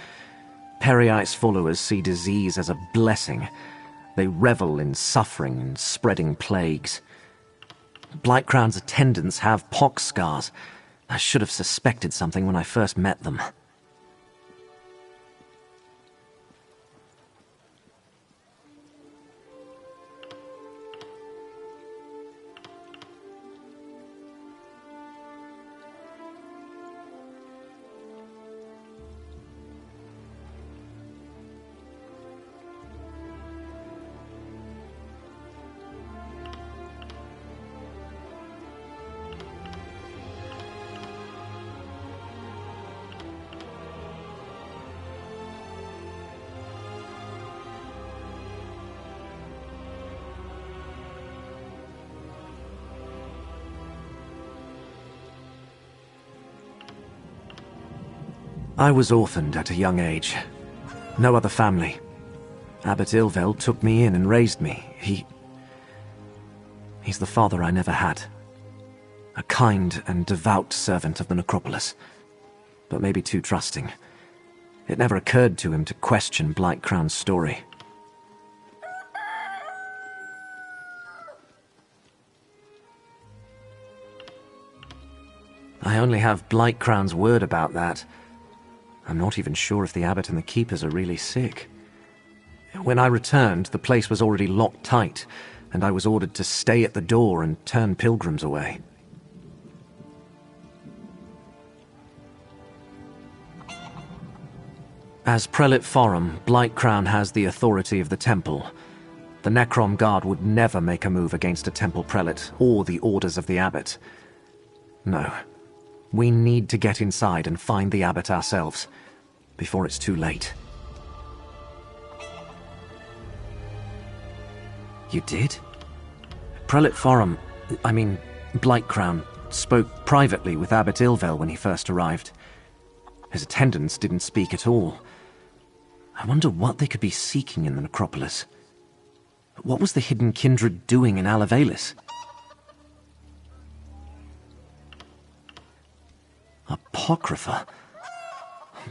Periite's followers see disease as a blessing. They revel in suffering and spreading plagues. Blightcrown's attendants have pox scars. I should have suspected something when I first met them. I was orphaned at a young age. No other family. Abbot Ilvel took me in and raised me. He's the father I never had. A kind and devout servant of the necropolis, but maybe too trusting. It never occurred to him to question Blightcrown's story. I only have Blightcrown's word about that. I'm not even sure if the abbot and the keepers are really sick. When I returned, the place was already locked tight, and I was ordered to stay at the door and turn pilgrims away. As Prelate Forum, Blightcrown has the authority of the temple. The Necrom Guard would never make a move against a temple prelate or the orders of the abbot. No. We need to get inside and find the abbot ourselves, before it's too late. You did? Prelate Forum, Blightcrown, spoke privately with Abbot Ilvel when he first arrived. His attendants didn't speak at all. I wonder what they could be seeking in the necropolis. What was the hidden kindred doing in Alavelis? Apocrypha?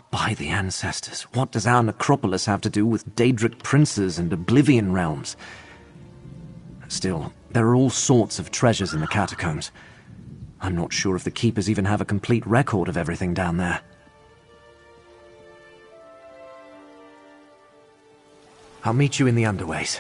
By the ancestors, what does our necropolis have to do with Daedric princes and Oblivion realms? Still, there are all sorts of treasures in the catacombs. I'm not sure if the keepers even have a complete record of everything down there. I'll meet you in the underways.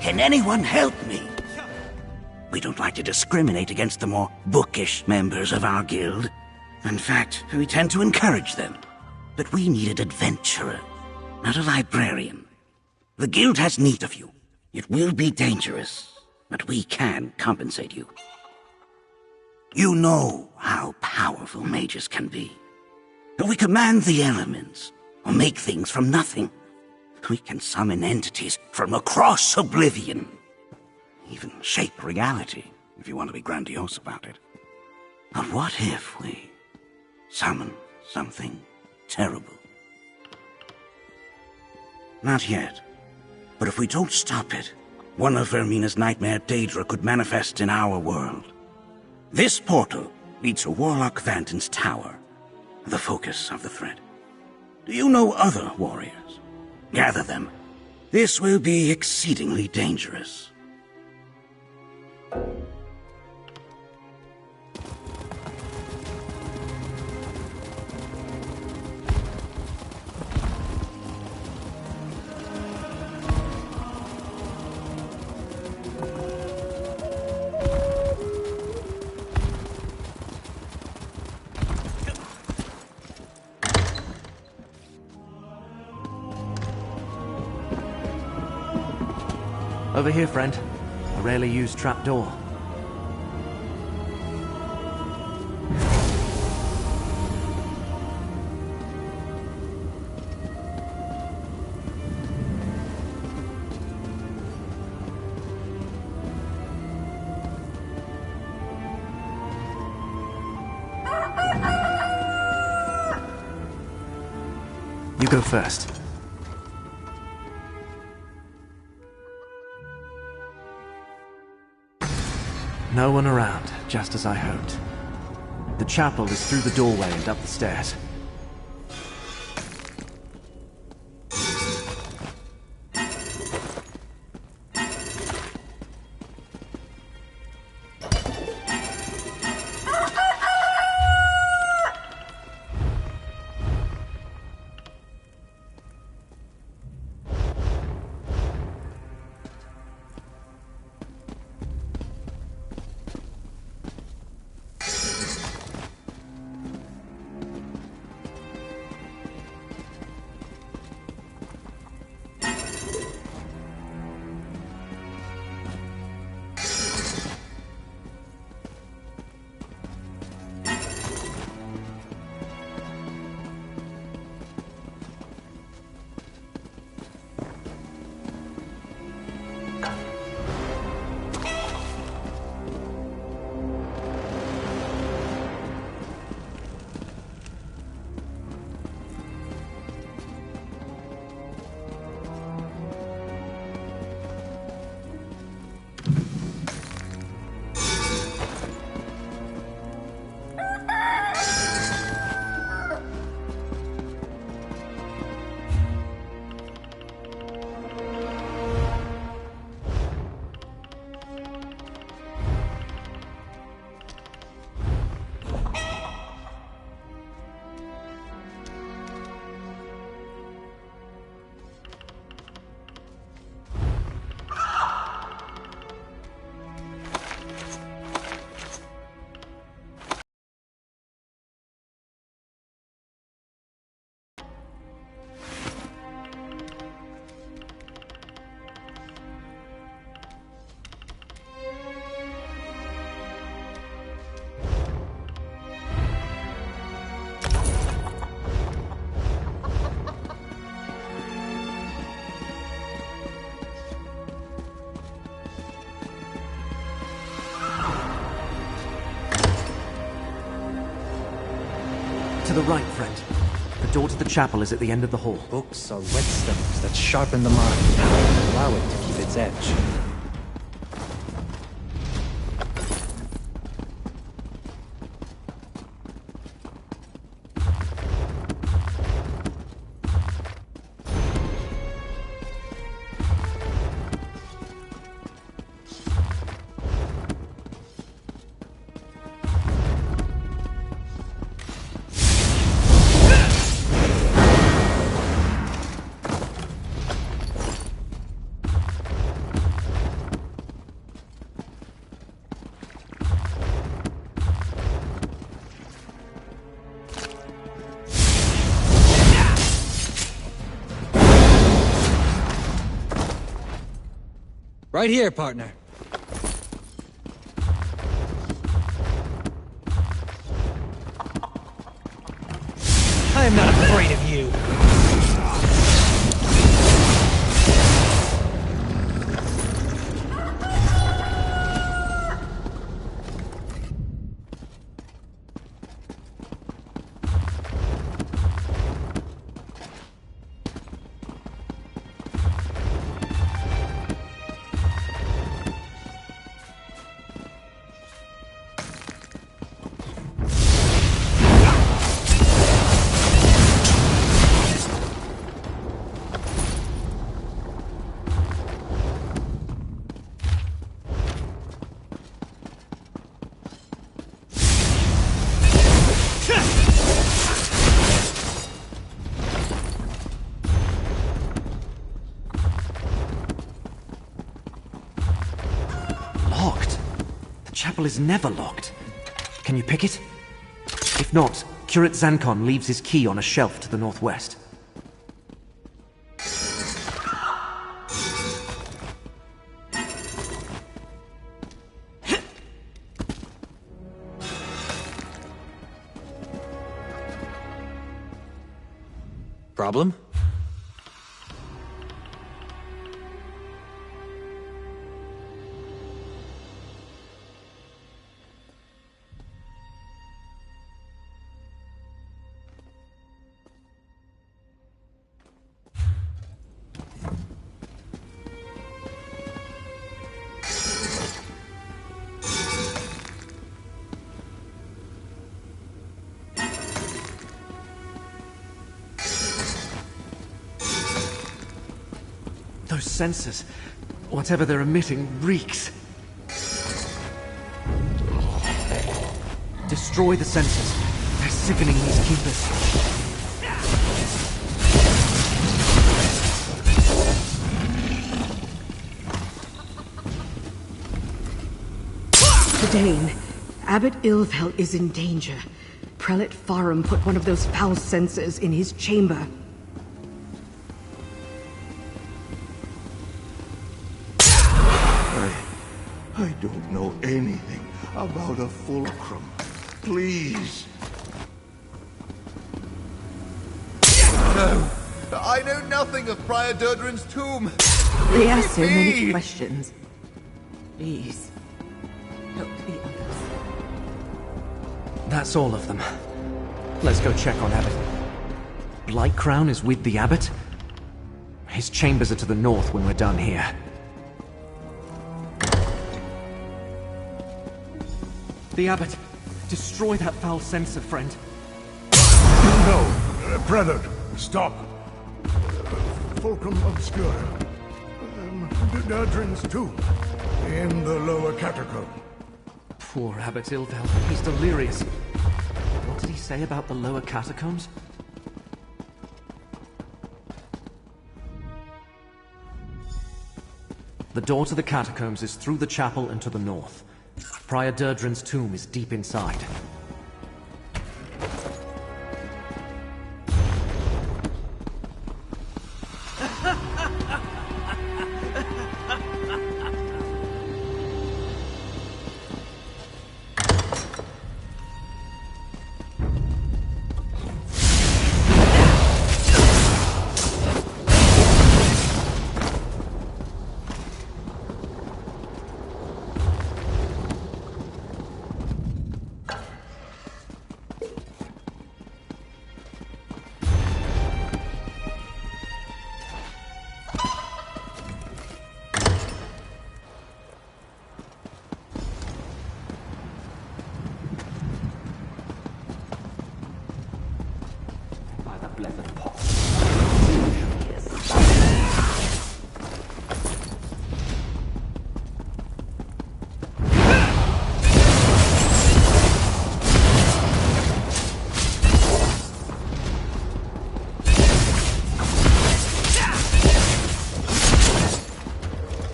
Can anyone help me? We don't like to discriminate against the more bookish members of our guild. In fact, we tend to encourage them. But we need an adventurer, not a librarian. The guild has need of you. It will be dangerous, but we can compensate you. You know how powerful mages can be. We command the elements, or make things from nothing. We can summon entities from across Oblivion. Even shape reality, if you want to be grandiose about it. But what if we summon something terrible? Not yet. But if we don't stop it, one of Vermina's nightmare Daedra could manifest in our world. This portal leads to Warlock Vanton's tower, the focus of the threat. Do you know other warriors? Gather them. This will be exceedingly dangerous. Over here, friend. A rarely used trapdoor. go first. No one around, just as I hoped. The chapel is through the doorway and up the stairs. To the right, friend. The door to the chapel is at the end of the hall. Books are whetstones that sharpen the mind, allow it to keep its edge. Right here, partner. I am not afraid of you. The chapel is never locked. Can you pick it? If not, Curate Zancon leaves his key on a shelf to the northwest. Problem? Those sensors, whatever they're emitting, reeks. Destroy the sensors. They're sickening these keepers. Dane, Abbot Ilvel is in danger. Prelate Farum put one of those foul sensors in his chamber. I don't know anything about a fulcrum. Please. No, I know nothing of Prior Durdrin's tomb. They ask so Leave me many be. questions. Please, help the others. That's all of them. Let's go check on Abbot. Blight Crown is with the Abbot? His chambers are to the north when we're done here. The Abbot! Destroy that foul sensor, friend. No, brother, stop. Fulcrum Obscura. Durdrin's tomb. In the lower catacomb. Poor Abbot Ilvel. He's delirious. What did he say about the lower catacombs? The door to the catacombs is through the chapel and to the north. Prior Durdrin's tomb is deep inside.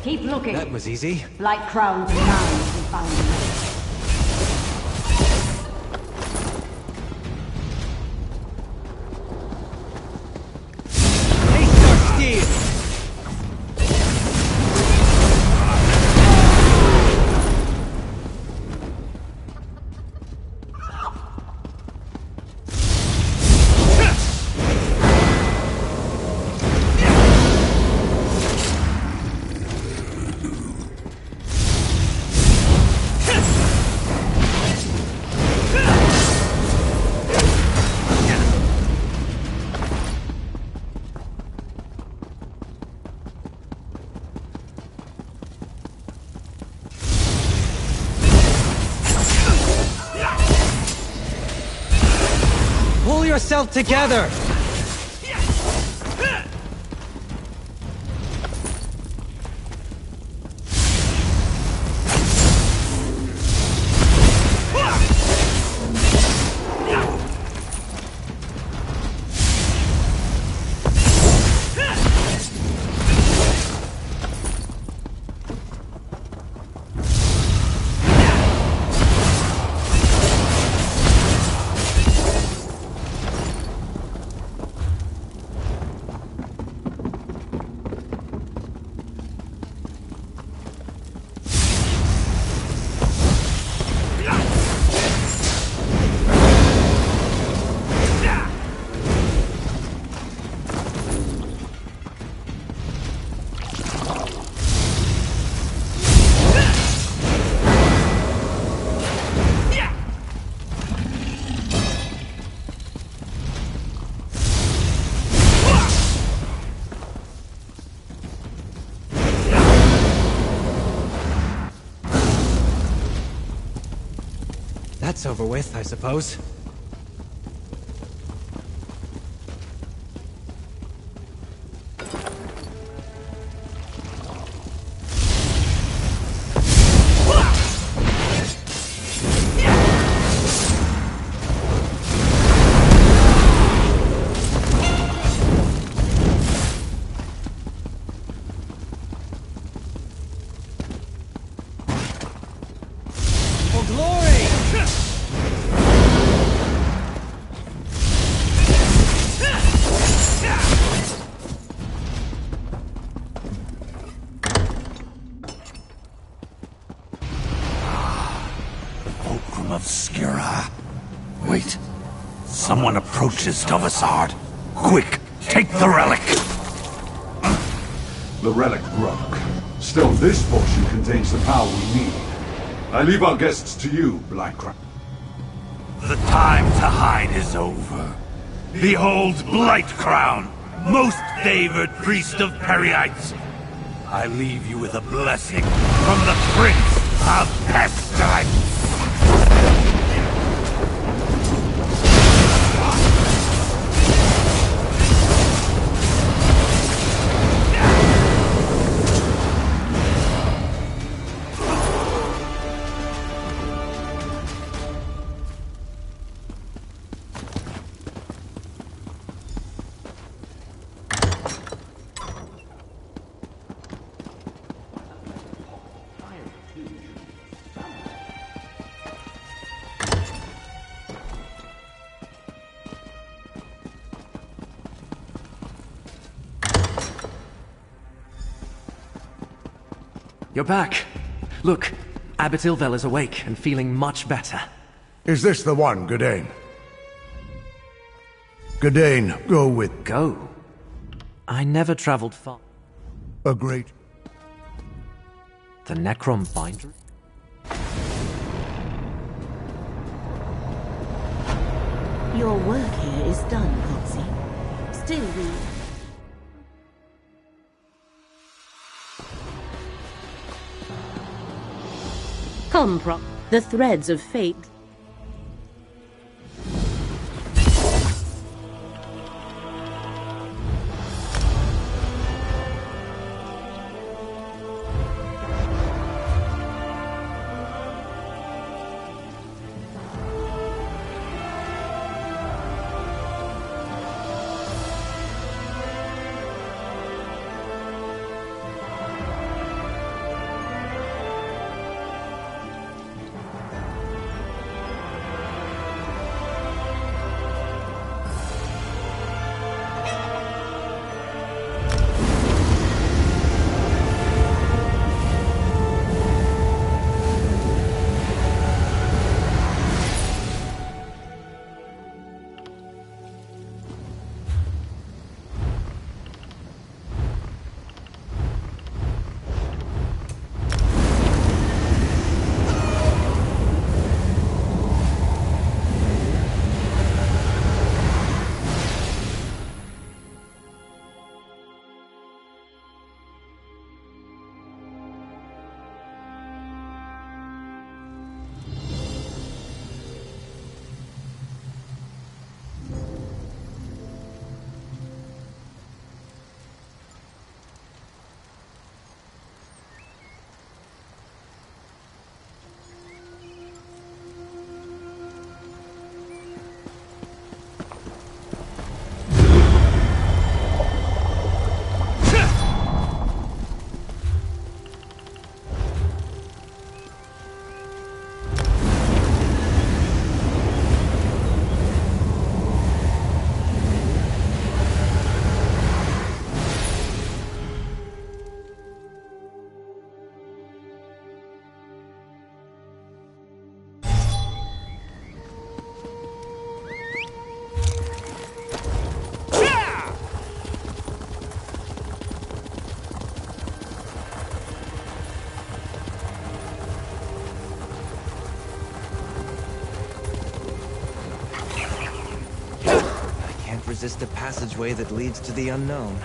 Keep looking. That was easy. Blight Crown's now we found him. Pull yourself together! That's over with, I suppose. Obscura. Wait. Someone approaches Tovasard. Quick, take the relic! The relic broke. Still, this portion contains the power we need. I leave our guests to you, Blackcrown. The time to hide is over. Behold Blightcrown, most favored priest of Perryites. I leave you with a blessing from the Prince of Pestilence. You're back. Look, Abbot Ilvel is awake and feeling much better. Is this the one, Gadain? Gadain, go with... Go? I never traveled far. A great... The Necrom Bindery? Your work here is done, Potsy. Still, we... Come, the threads of fate. Resist a passageway that leads to the unknown.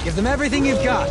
Give them everything you've got.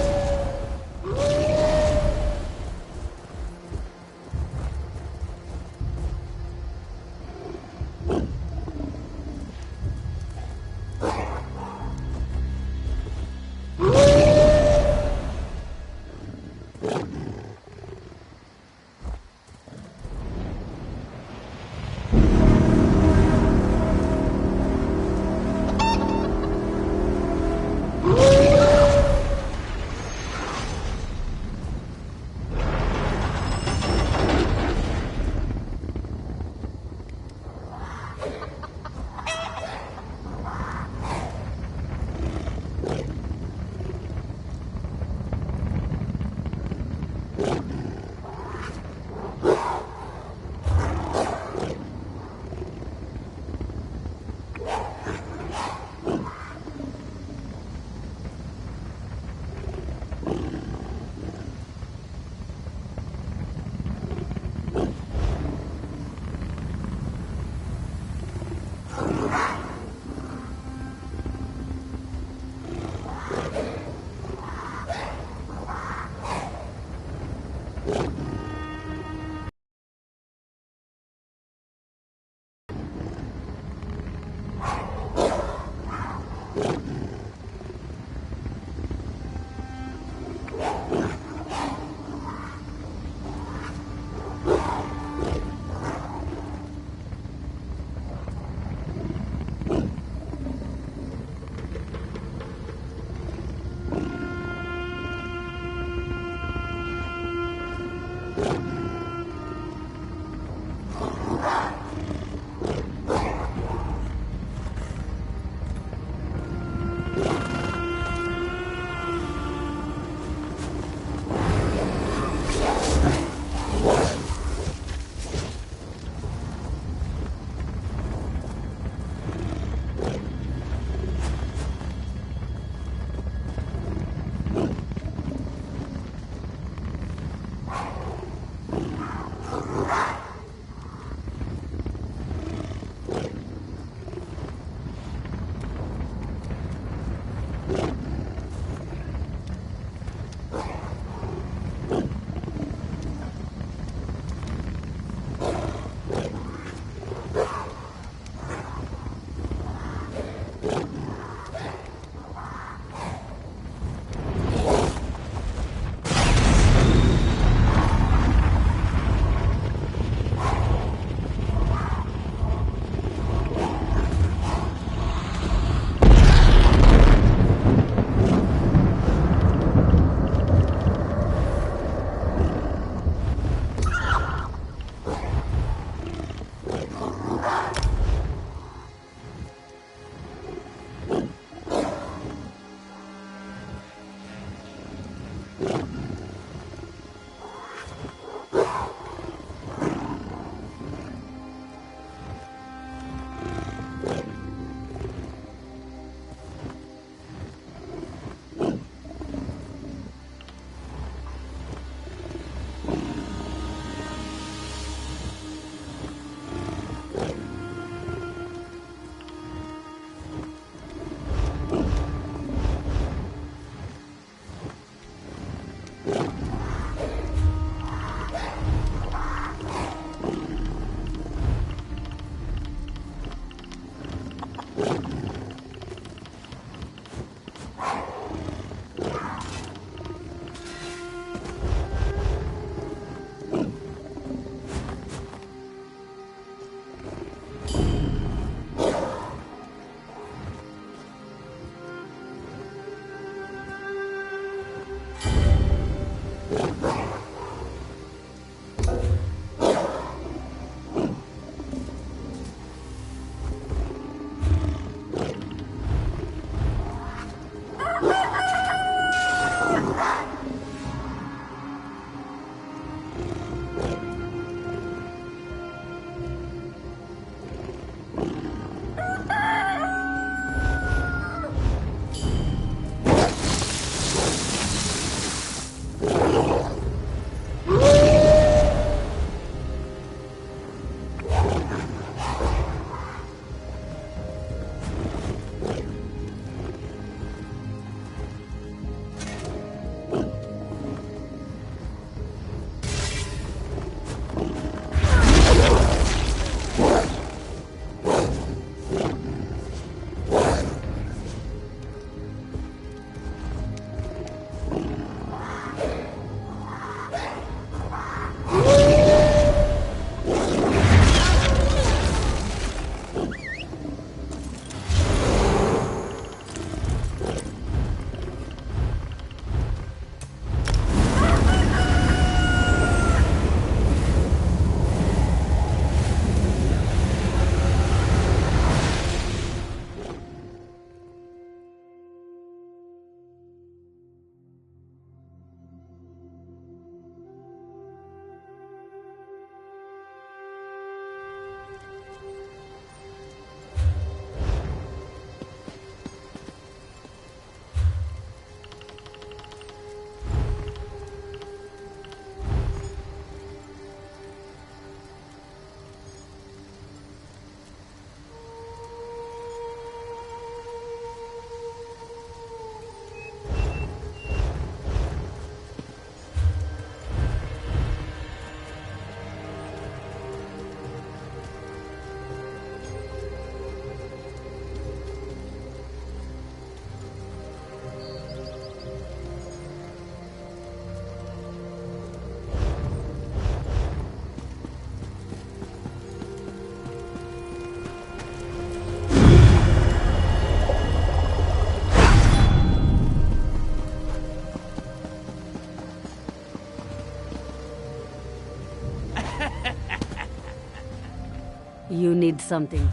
You need something.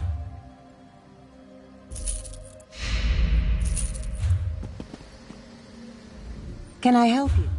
Can I help you?